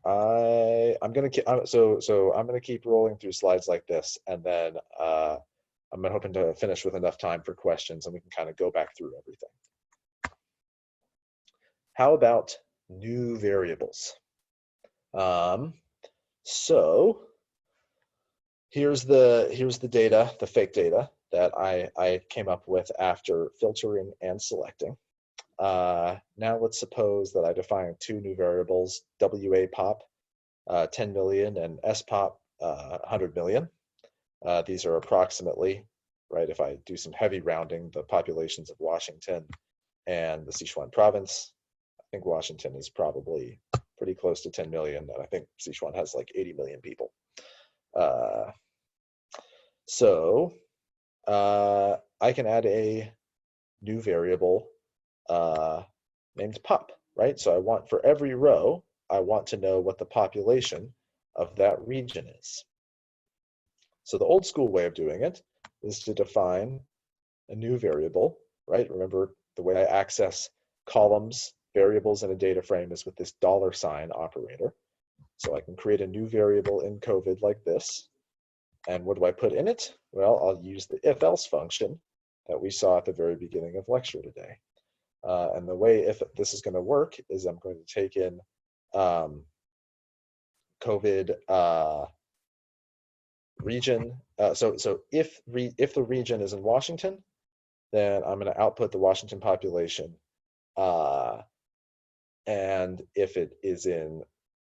I'm gonna keep so I'm gonna keep rolling through slides like this, and then I'm hoping to finish with enough time for questions, and we can kind of go back through everything. How about new variables? So here's the data, the fake data that I came up with after filtering and selecting. Now let's suppose that I define two new variables, WA pop 10 million and S pop 100 million. These are approximately, right, if I do some heavy rounding, the populations of Washington and the Sichuan province. I think Washington is probably pretty close to 10 million, and I think Sichuan has like 80 million people. So I can add a new variable named pop, right? So I want, for every row, I want to know what the population of that region is. So the old school way of doing it is to define a new variable, right? Remember, the way I access columns, variables in a data frame is with this $sign operator. So I can create a new variable in COVID like this. And what do I put in it? Well, I'll use the if-else function that we saw at the very beginning of lecture today. And the way if this is going to work is I'm going to take in COVID region. So if the region is in Washington, then I'm going to output the Washington population. And if it is in,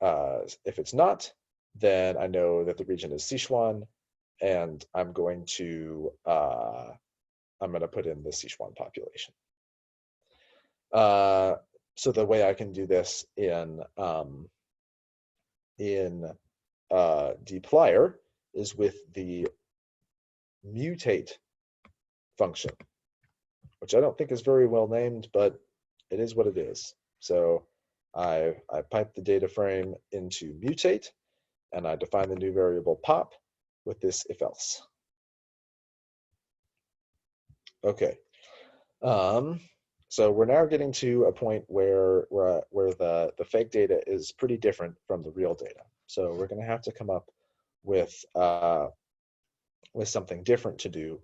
if it's not, then I know that the region is Sichuan, and I'm going to put in the Sichuan population. So the way I can do this in dplyr is with the mutate function, which I don't think is very well named, but it is what it is. So I pipe the data frame into mutate, and I define the new variable pop with this if else. Okay. So we're now getting to a point where the fake data is pretty different from the real data. So we're going to have to come up with something different to do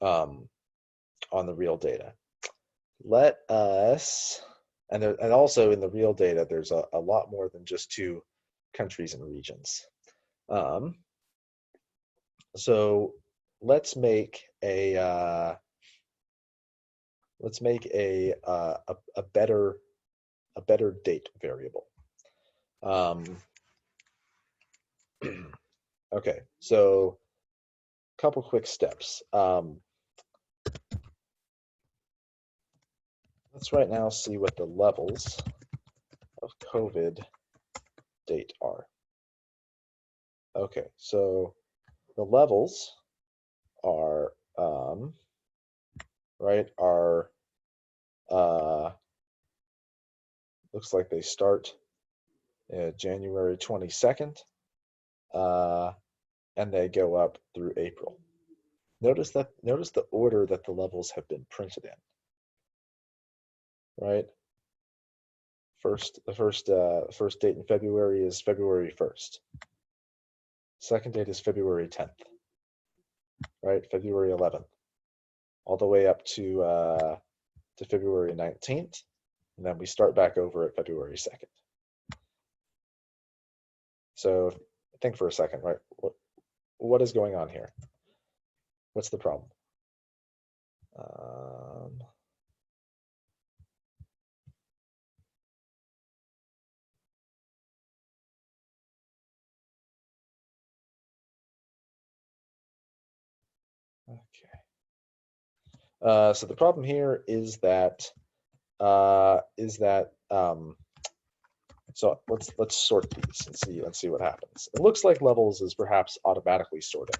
on the real data. Let us, and also in the real data, there's a lot more than just two countries and regions. So let's make a better date variable. Okay, so a couple quick steps. Let's right now see what the levels of COVID date are. Okay, so the levels are looks like they start January 22nd, and they go up through April. Notice the order that the levels have been printed in. Right. The first date in February is February 1st. Second date is February 10th. Right, February 11th, all the way up to February 19th, and then we start back over at February 2nd. So think for a second, right? What is going on here? What's the problem? Okay. So the problem here is that so let's sort these and see what happens. It looks like levels is perhaps automatically sorting,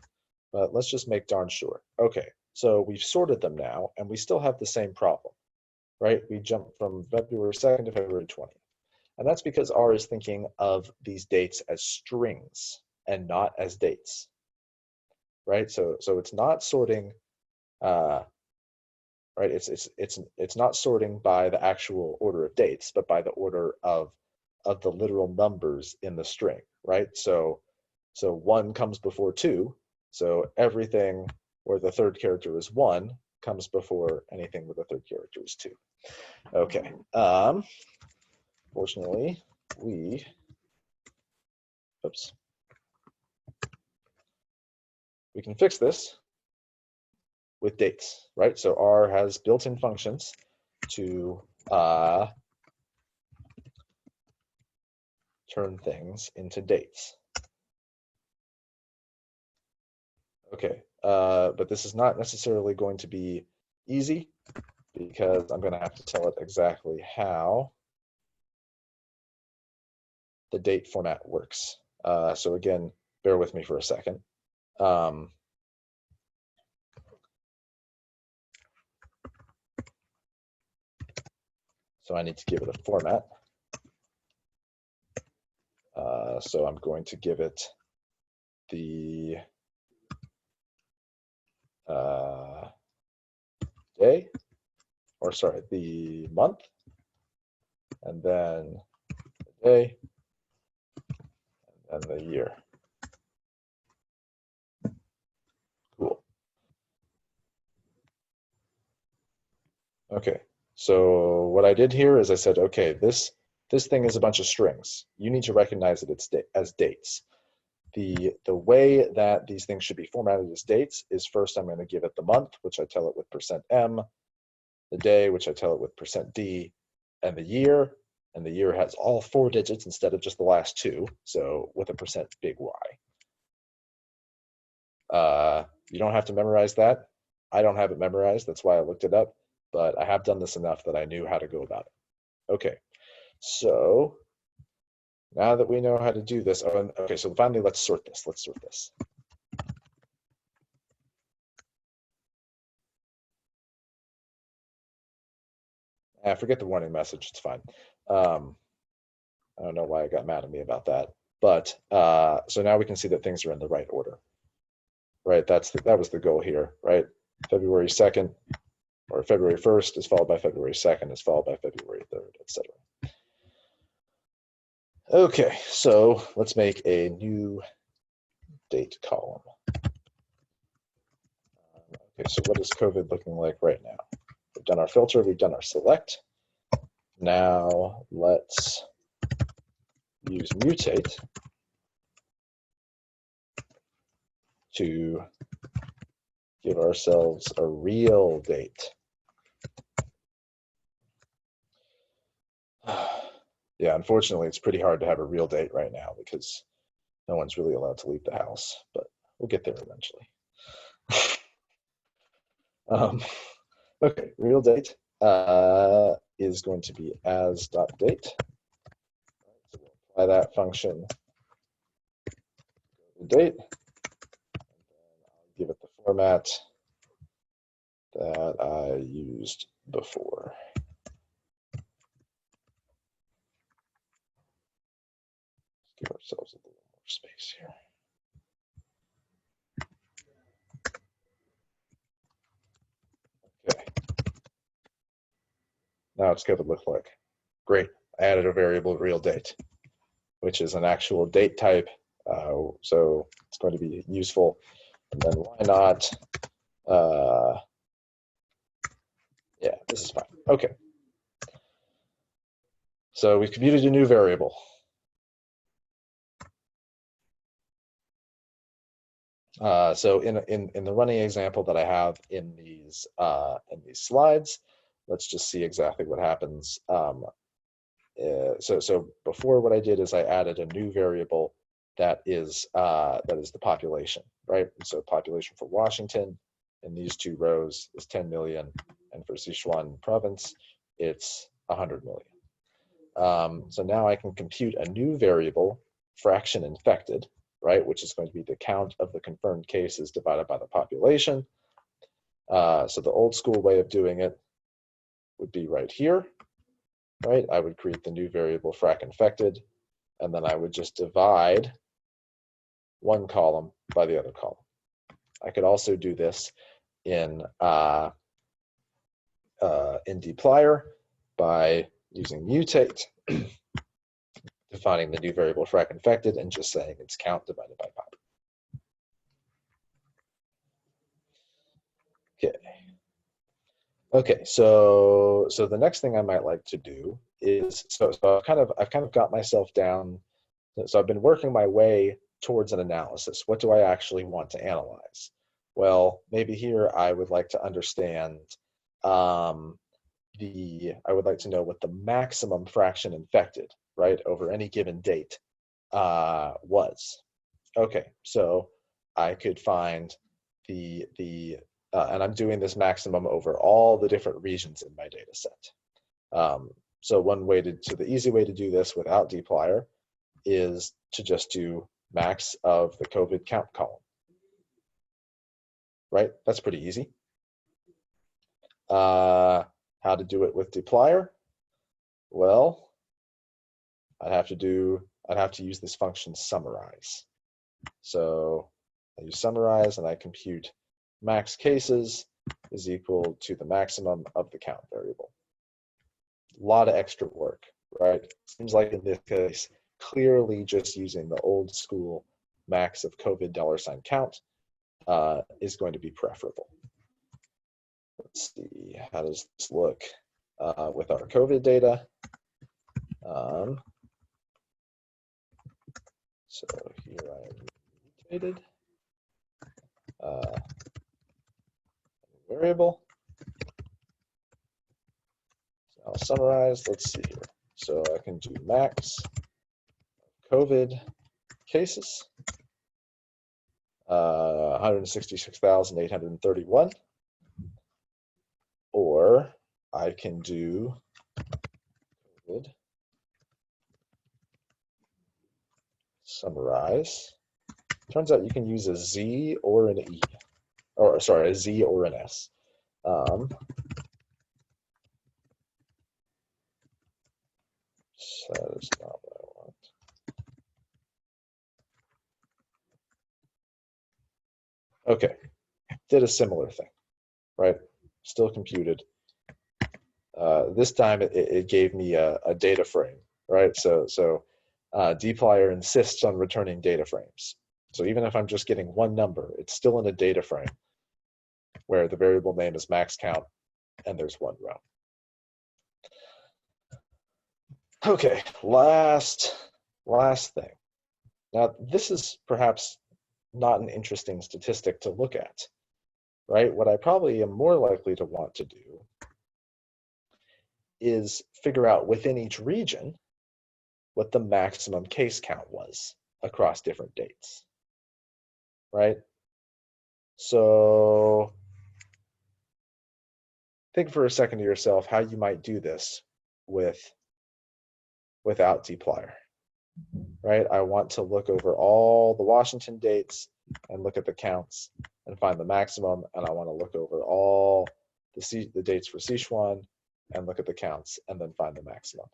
but let's just make darn sure. Okay, so we've sorted them now, and we still have the same problem, right? We jump from February 2nd to February 20th, and that's because R is thinking of these dates as strings and not as dates, right? So it's not sorting. Right, it's not sorting by the actual order of dates, but by the order of of the literal numbers in the string, right? So 1 comes before 2, so everything where the third character is 1 comes before anything where the third character is 2. Okay. Fortunately, we can fix this with dates, right? So R has built-in functions to turn things into dates. Okay, but this is not necessarily going to be easy because I'm going to have to tell it exactly how the date format works. So again, bear with me for a second. So I need to give it a format. So I'm going to give it the day, or sorry, the month, and then the day, and the year. Cool. Okay, so what I did here is I said, okay, this thing is a bunch of strings. You need to recognize that as dates. The way that these things should be formatted as dates is first I'm going to give it the month, which I tell it with %m, the day, which I tell it with %d, and the year has all 4 digits instead of just the last 2, so with a %big Y. You don't have to memorize that. I don't have it memorized, that's why I looked it up, but I have done this enough that I knew how to go about it. Okay, so now that we know how to do this, okay, so finally let's sort this. Forget the warning message, it's fine. I don't know why it got mad at me about that, but so now we can see that things are in the right order, right? That was the goal here, right? February 2nd or February 1st is followed by February 2nd is followed by February 3rd, etc. Okay, so let's make a new date column. Okay, so what is COVID looking like right now? We've done our filter, we've done our select. Now let's use mutate to give ourselves a real date. Yeah, unfortunately, it's pretty hard to have a real date right now because no one's really allowed to leave the house, but we'll get there eventually. Okay, real date is going to be as.date. So we'll apply that function to date, and then I'll give it the format that I used before. Let's give ourselves a little more space here. Okay. Now it's going to look like. Great, I added a variable real date, which is an actual date type, so it's going to be useful. And then why not? Yeah, this is fine. Okay. So we've computed a new variable. So in the running example that I have in these slides, let's just see exactly what happens. So before, what I did is I added a new variable that is the population, right? So population for Washington in these 2 rows is 10 million, and for Sichuan province, it's 100 million. So now I can compute a new variable, fraction infected, right, which is going to be the count of the confirmed cases divided by the population. So the old school way of doing it would be right here, right? I would create the new variable frac infected, and then I would just divide one column by the other column. I could also do this in dplyr by using mutate. defining the new variable frac infected and just saying it's count divided by pop. Okay. Okay, so the next thing I might like to do is so I've kind of got myself down. So I've been working my way towards an analysis. What do I actually want to analyze? Well, maybe here I would like to understand I would like to know what the maximum fraction infected, right, over any given date was. Okay, so I could find and I'm doing this maximum over all the different regions in my data set. So the easy way to do this without dplyr is to just do max of the COVID count column, right? That's pretty easy. How to do it with dplyr? Well, I'd have to use this function summarize. So I use summarize and I compute max cases is equal to the maximum of the count variable. A lot of extra work, right? Seems like in this case, clearly just using the old school max of COVID $count is going to be preferable. Let's see, how does this look with our COVID data? So here I mutated variable. So I'll summarize. Let's see here. So I can do max COVID cases, 166,831, or I can do COVID summarize. Turns out you can use a Z or an E, or sorry, a Z or an S. So that is not what I want. Okay, did a similar thing, right? Still computed. This time it gave me a data frame, right? So dplyr insists on returning data frames. So even if I'm just getting one number, it's still in a data frame where the variable name is max count and there's one row. Okay, last thing. Now this is perhaps not an interesting statistic to look at, right? What I probably am more likely to want to do is figure out within each region what the maximum case count was across different dates, right? So think for a second to yourself how you might do this without dplyr, right? I want to look over all the Washington dates and look at the counts and find the maximum, and I want to look over all the dates for Sichuan and look at the counts and then find the maximum.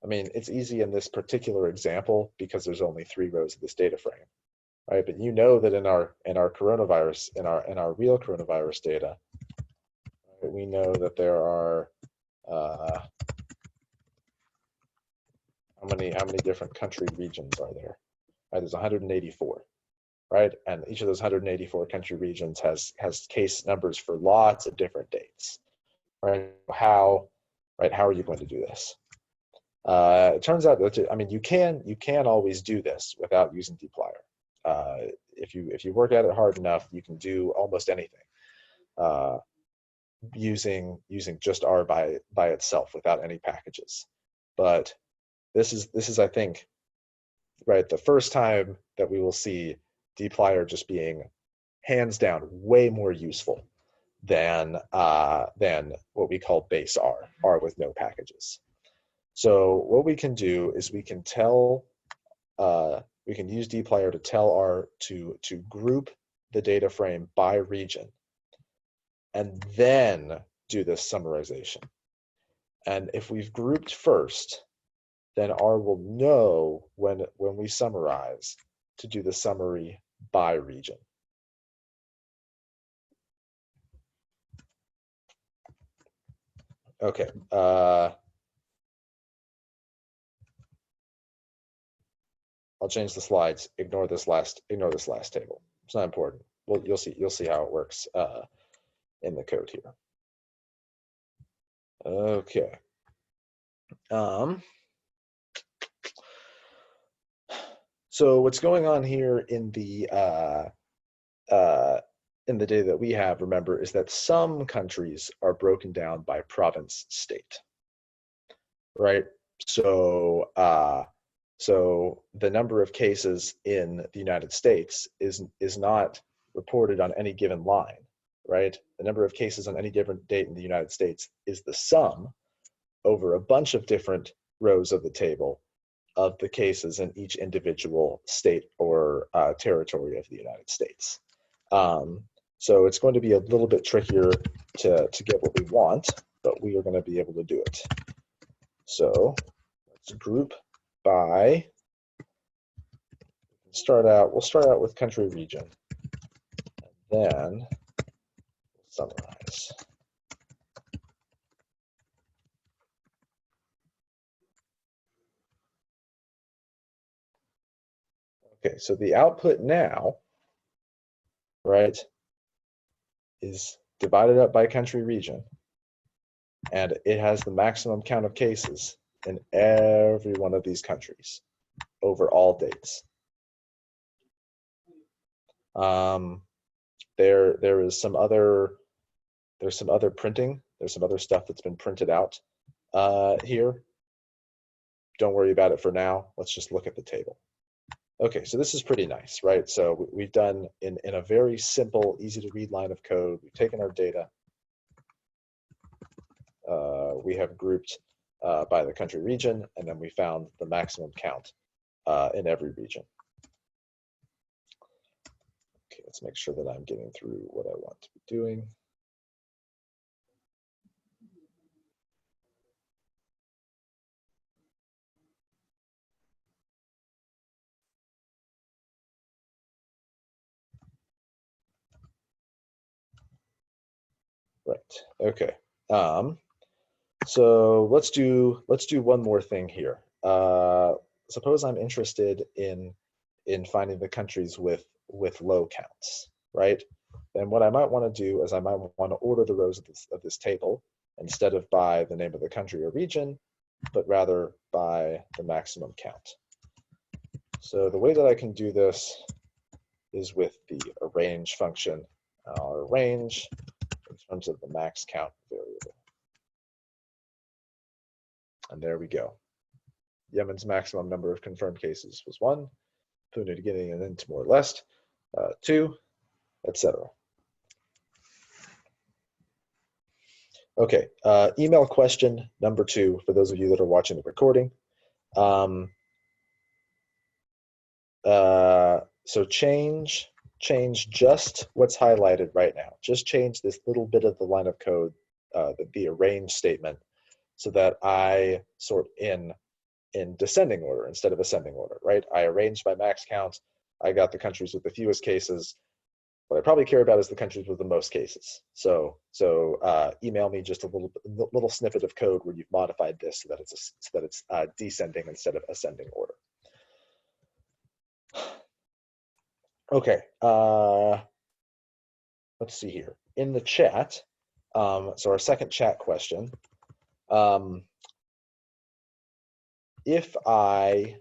I mean, it's easy in this particular example because there's only 3 rows of this data frame, right? But you know that in our coronavirus, in our real coronavirus data, right, we know that there are how many different country regions are there? Right, there's 184, right? And each of those 184 country regions has case numbers for lots of different dates, right? How are you going to do this? It turns out that, I mean, you can always do this without using dplyr. If you work at it hard enough, you can do almost anything using just R by itself without any packages. But this is I think, right, the first time that we will see dplyr just being hands down way more useful than what we call base R with no packages. So what we can do is we can use dplyr to tell R to group the data frame by region and then do this summarization. And if we've grouped first, then R will know when we summarize to do the summary by region. Okay. I'll change the slides. Ignore this last table. It's not important. Well, you'll see how it works in the code here. Okay. So what's going on here in the data that we have, remember, is that some countries are broken down by province state, right? So so the number of cases in the United States is not reported on any given line, right? The number of cases on any given date in the United States is the sum over a bunch of different rows of the table of the cases in each individual state or territory of the United States. So it's going to be a little bit trickier to get what we want, but we are going to be able to do it. So let's group by, we'll start out with country region, and then summarize. Okay, so the output now, right, is divided up by country region, and it has the maximum count of cases in every one of these countries over all dates. There's some other printing. There's some other stuff that's been printed out here. Don't worry about it for now. Let's just look at the table. Okay, so this is pretty nice, right? So we've done in a very simple, easy to read line of code. We've taken our data. We have grouped by the country region, and then we found the maximum count in every region. Okay, let's make sure that I'm getting through what I want to be doing. Right. Okay. So let's do one more thing here. Suppose I'm interested in finding the countries with low counts, right? Then what I might want to do is I might want to order the rows of this table instead of by the name of the country or region, but rather by the maximum count. So the way that I can do this is with the arrange function. I'll arrange in terms of the max count variable. And there we go. Yemen's maximum number of confirmed cases was 1, Pune getting it in Timor-Leste 2, etc. Okay, email question number 2 for those of you that are watching the recording. So change just what's highlighted right now. Just change this little bit of the line of code, the arrange statement, so that I sort in descending order instead of ascending order, right? I arranged by max count. I got the countries with the fewest cases. What I probably care about is the countries with the most cases. So email me just a little snippet of code where you've modified this so that it's descending instead of ascending order. Okay, let's see here. In the chat, so our second chat question, if I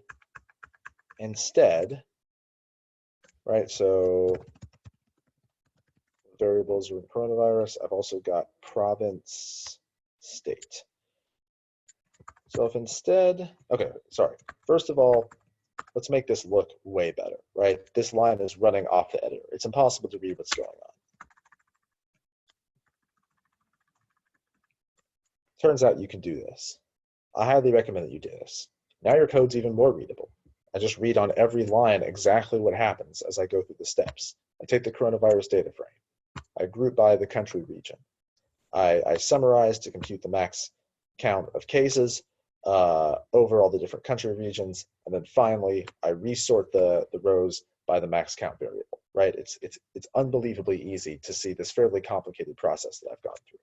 instead, right, so variables are in coronavirus, I've also got province, state. So if instead, okay, sorry, first of all, let's make this look way better, right? This line is running off the editor. It's impossible to read what's going on. Turns out you can do this. I highly recommend that you do this. Now your code's even more readable. I just read on every line exactly what happens as I go through the steps. I take the coronavirus data frame. I group by the country region. I summarize to compute the max count of cases over all the different country regions, and then finally I resort the rows by the max count variable, right? It's unbelievably easy to see this fairly complicated process that I've gone through.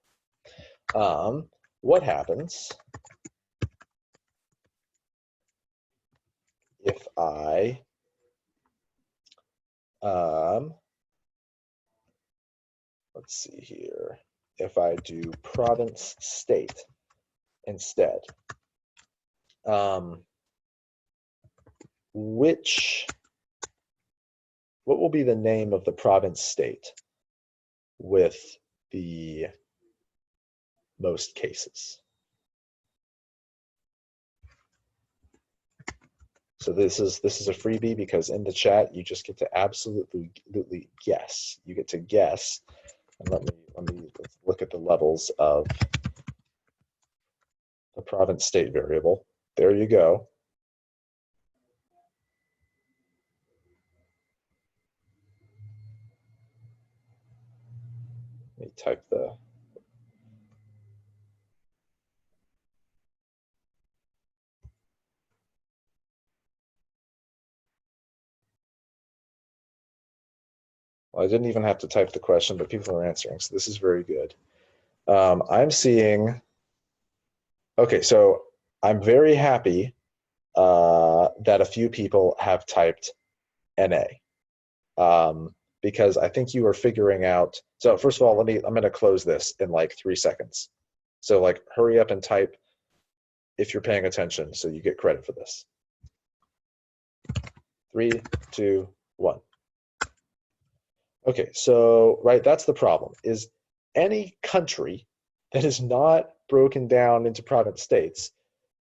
What happens if I let's see here. If I do province state instead, what will be the name of the province state with the most cases? So this is a freebie, because in the chat you just get to absolutely guess. You get to guess. And let's look at the levels of the province state variable. There you go. Let me type the well, I didn't even have to type the question, but people are answering, so this is very good. I'm seeing, okay, so I'm very happy that a few people have typed NA, because I think you are figuring out, so first of all, I'm gonna close this in like 3 seconds. So like hurry up and type if you're paying attention, so you get credit for this. 3, 2, 1. Okay, so, right, that's the problem, is any country that is not broken down into province states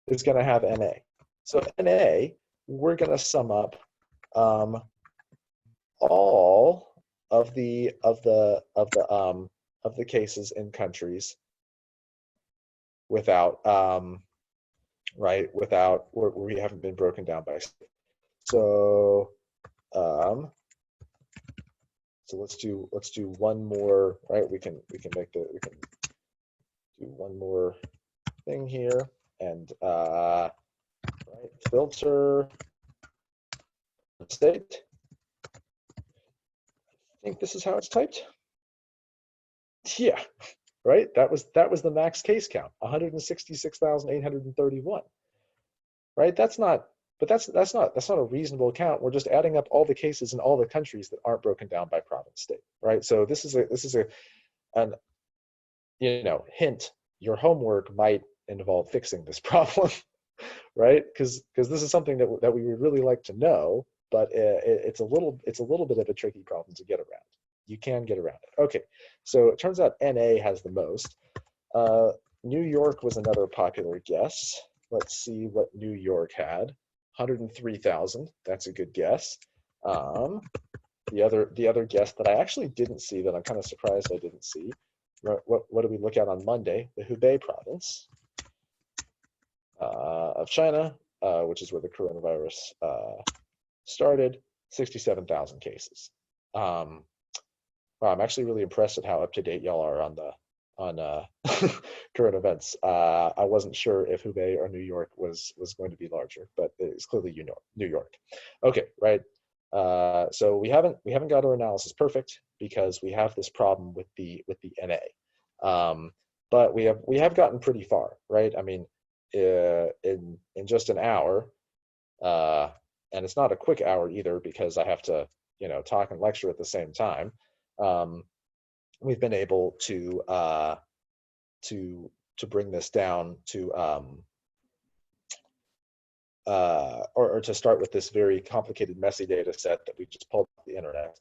is going to have NA. So NA, we're going to sum up all of the cases in countries without without where we haven't been broken down by state. So so let's do one more, right? We can do one more thing here, and right, filter state. I think this is how it's typed. Yeah, right. That was the max case count, 166,831. Right. That's not a reasonable count. We're just adding up all the cases in all the countries that aren't broken down by province state. Right. So this is an hint. Your homework might involve fixing this problem, right? Because this is something that we would really like to know, but it's a little bit of a tricky problem to get around. You can get around it. Okay, so it turns out NA has the most. New York was another popular guess. Let's see what New York had. 103,000. That's a good guess. The other guess that I actually didn't see, that I'm kind of surprised I didn't see. What did we look at on Monday? The Hubei province of China, which is where the coronavirus started. 67,000 cases. Wow, I'm actually really impressed at how up to date y'all are on current events. I wasn't sure if Hubei or New York was going to be larger, but it's clearly New York. Okay, right. So we haven't got our analysis perfect because we have this problem with the NA, but we have gotten pretty far, right? I mean, in just an hour, and it's not a quick hour either because I have to talk and lecture at the same time. We've been able to bring this down to or to start with this very complicated, messy data set that we just pulled off the internet,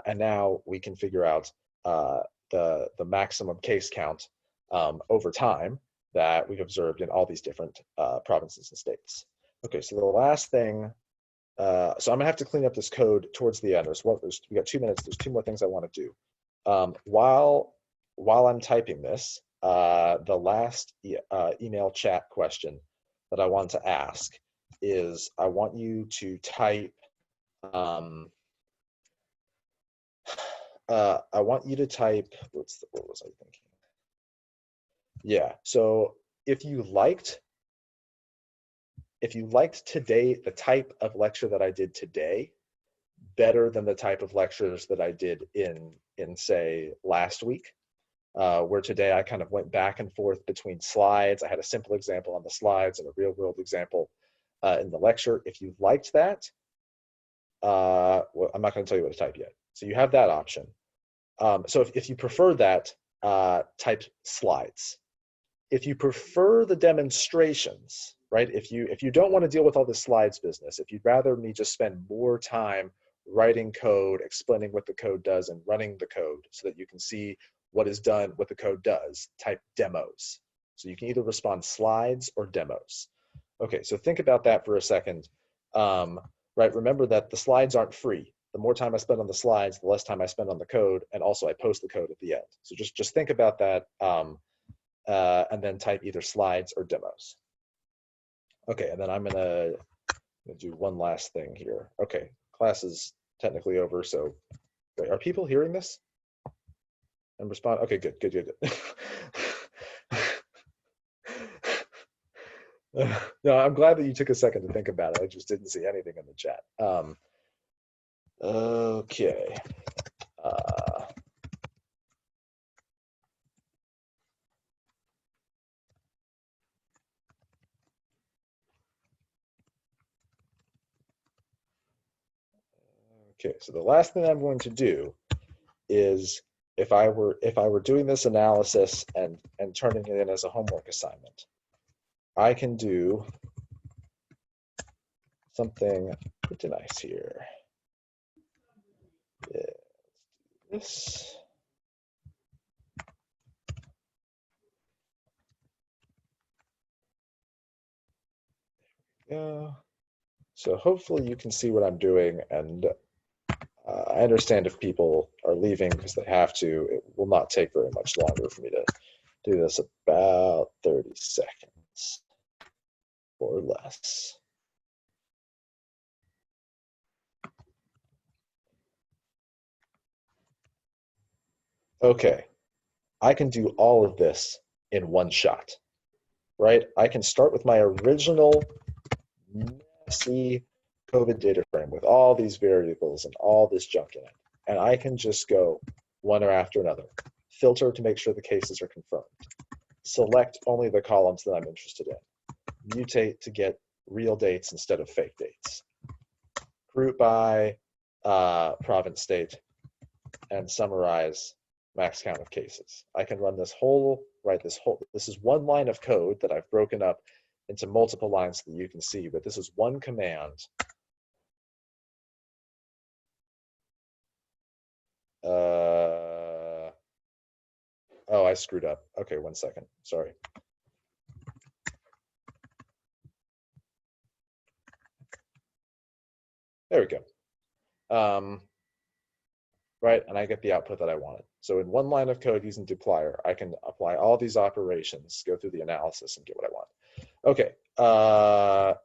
and now we can figure out the maximum case count over time that we've observed in all these different provinces and states. Okay, so the last thing, so I'm gonna have to clean up this code towards the end. We got 2 minutes. There's 2 more things I want to do. While I'm typing this, the last email chat question that I want to ask is, I want you to type, what was I thinking? Yeah, so if you liked today, the type of lecture that I did today, better than the type of lectures that I did in say last week, where today I kind of went back and forth between slides. I had a simple example on the slides and a real world example in the lecture. If you liked that, well, I'm not going to tell you what to type yet. So you have that option. So if you prefer that, type slides. If you prefer the demonstrations, right? If you don't want to deal with all the slides business, if you'd rather me just spend more time writing code, explaining what the code does, and running the code so that you can see what is done, what the code does, type demos. So you can either respond slides or demos. Okay, so think about that for a second. Right, remember that the slides aren't free. The more time I spend on the slides, the less time I spend on the code, and also I post the code at the end. So just think about that, and then type either slides or demos. Okay, and then I'm gonna do one last thing here. Okay, class is technically over, so wait, are people hearing this? And respond, okay, good. No, I'm glad that you took a second to think about it. I just didn't see anything in the chat. Okay. Okay, so the last thing I'm going to do is if I were doing this analysis and turning it in as a homework assignment, I can do something pretty nice here. Yeah, this. Yeah. So hopefully you can see what I'm doing, and I understand if people are leaving because they have to. It will not take very much longer for me to do this, about 30 seconds or less. Okay, I can do all of this in one shot, right? I can start with my original messy COVID data frame with all these variables and all this junk in it. And I can just go one after another, filter to make sure the cases are confirmed, select only the columns that I'm interested in, mutate to get real dates instead of fake dates, group by province state, and summarize max count of cases. I can run this whole, this is one line of code that I've broken up into multiple lines so that you can see, but this is one command. Oh, I screwed up. Okay, 1 second, sorry. There we go. Right, and I get the output that I wanted. So in one line of code using dplyr, I can apply all these operations, go through the analysis, and get what I want. Okay,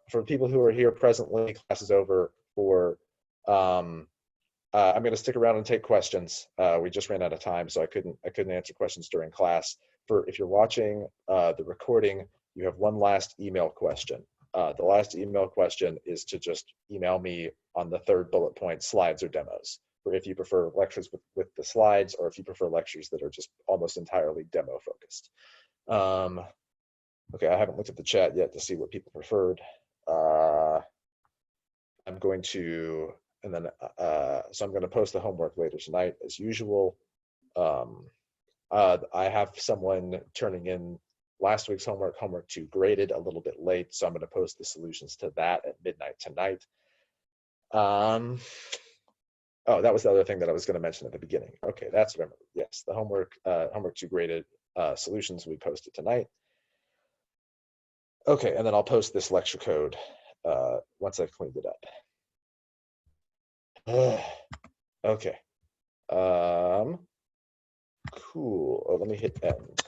for people who are here presently, class is over. I'm going to stick around and take questions. We just ran out of time, so I couldn't answer questions during class. If you're watching the recording, you have one last email question. The last email question is to just email me on the third bullet point, slides or demos, or if you prefer lectures with the slides, or if you prefer lectures that are just almost entirely demo focused. Okay, I haven't looked at the chat yet to see what people preferred. I'm going to, and then, so I'm going to post the homework later tonight as usual. I have someone turning in last week's homework 2 graded a little bit late, so I'm going to post the solutions to that at midnight tonight. Oh, that was the other thing that I was going to mention at the beginning. Okay, that's what I remember. Yes, the homework 2 graded solutions we posted tonight. Okay, and then I'll post this lecture code once I've cleaned it up. Okay. Cool. Oh, let me hit end.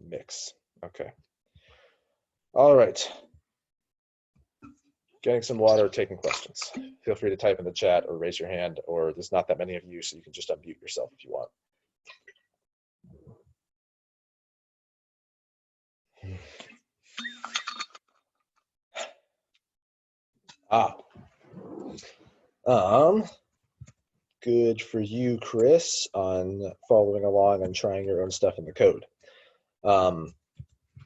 Mix. Okay. All right. Getting some water, taking questions. Feel free to type in the chat or raise your hand, or there's not that many of you, so you can just unmute yourself if you want. Good for you, Chris, on following along and trying your own stuff in the code.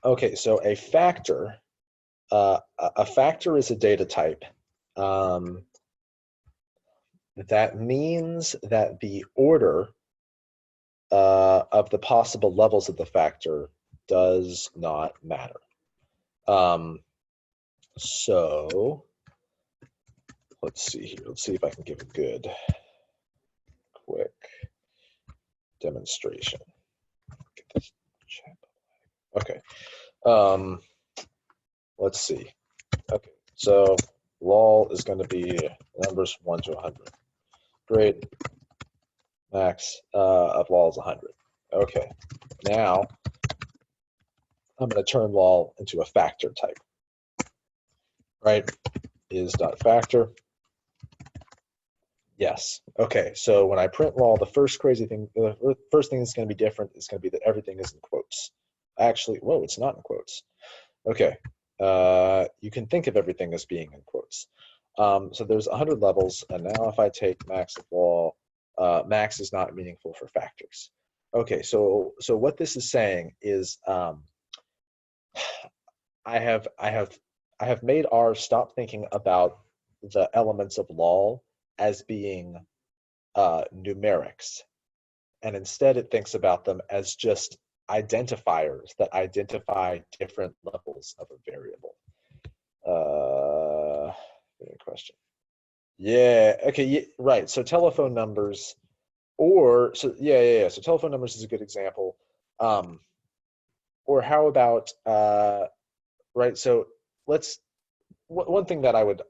Okay, so a factor a factor is a data type. That means that the order of the possible levels of the factor does not matter. So let's see here. Let's see if I can give a good, quick demonstration. Get this chat. Okay. Let's see. Okay. So lol is going to be numbers 1 to 100. Great. Max of lol is 100. Okay. Now I'm going to turn lol into a factor type. Right? Is dot factor. Yes. Okay. So when I print lol, the first crazy thing, the first thing that's going to be different is going to be that everything is in quotes. Actually, whoa, it's not in quotes. Okay. You can think of everything as being in quotes. So there's 100 levels, and now if I take max of lol, max is not meaningful for factors. Okay. So what this is saying is I have made R stop thinking about the elements of lol as being numerics, and instead it thinks about them as just identifiers that identify different levels of a variable. Good question. Yeah. Okay. Yeah, right. So telephone numbers, or so yeah. So telephone numbers is a good example. Or how about right? So let's. One thing that I would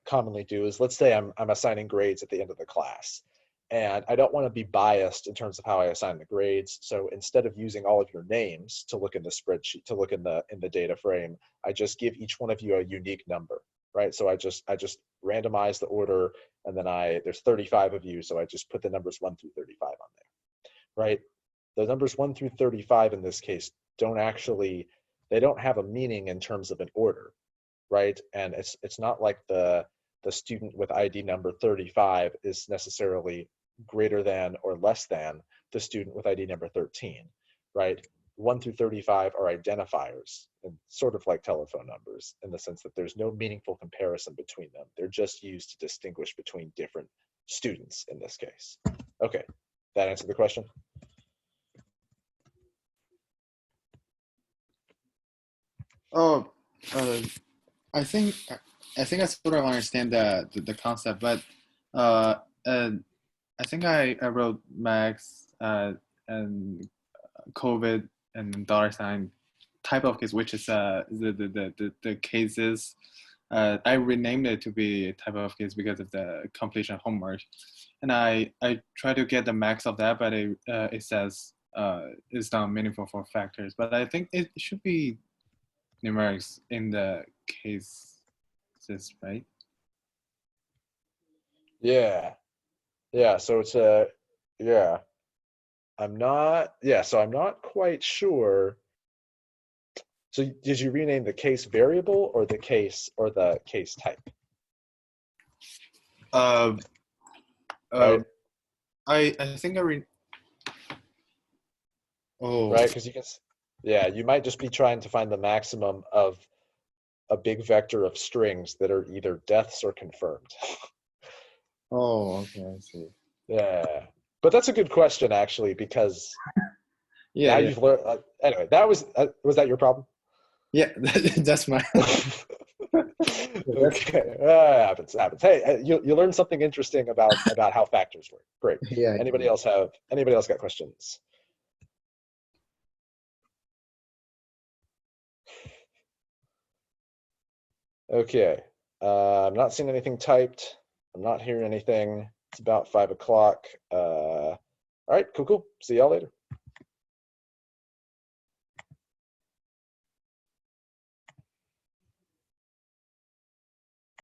commonly do is, let's say I'm assigning grades at the end of the class, and I don't want to be biased in terms of how I assign the grades. So instead of using all of your names to look in the spreadsheet, to look in the data frame, I just give each one of you a unique number, right? So I just randomize the order, and then there's 35 of you, so I just put the numbers 1 through 35 on there, right? The numbers 1 through 35 in this case they don't have a meaning in terms of an order, right? And it's not like the student with ID number 35 is necessarily greater than or less than the student with ID number 13, right? 1 through 35 are identifiers, and sort of like telephone numbers, in the sense that there's no meaningful comparison between them. They're just used to distinguish between different students in this case. Okay, that answer the question? Oh, I think I sort of understand the concept, but I think I wrote max and COVID and $sign type of case, which is the cases. I renamed it to be type of case because of the completion of homework, and I try to get the max of that, but it says it's not meaningful for factors. But I think it should be numerics in the cases, right? Yeah. So it's yeah. So I'm not quite sure. So did you rename the case variable or the case type? Right? I think Right, because you might just be trying to find the maximum of a big vector of strings that are either deaths or confirmed. Oh, okay, I see. Yeah, but that's a good question actually, because Yeah, now yeah. you've learned. Anyway, that was that your problem? Yeah, that's my. Okay, happens. Hey, you learned something interesting about how factors work. Great. Yeah. Anybody else got questions? Okay. I'm not seeing anything typed. I'm not hearing anything. It's about 5 o'clock. All right, cool. See y'all later.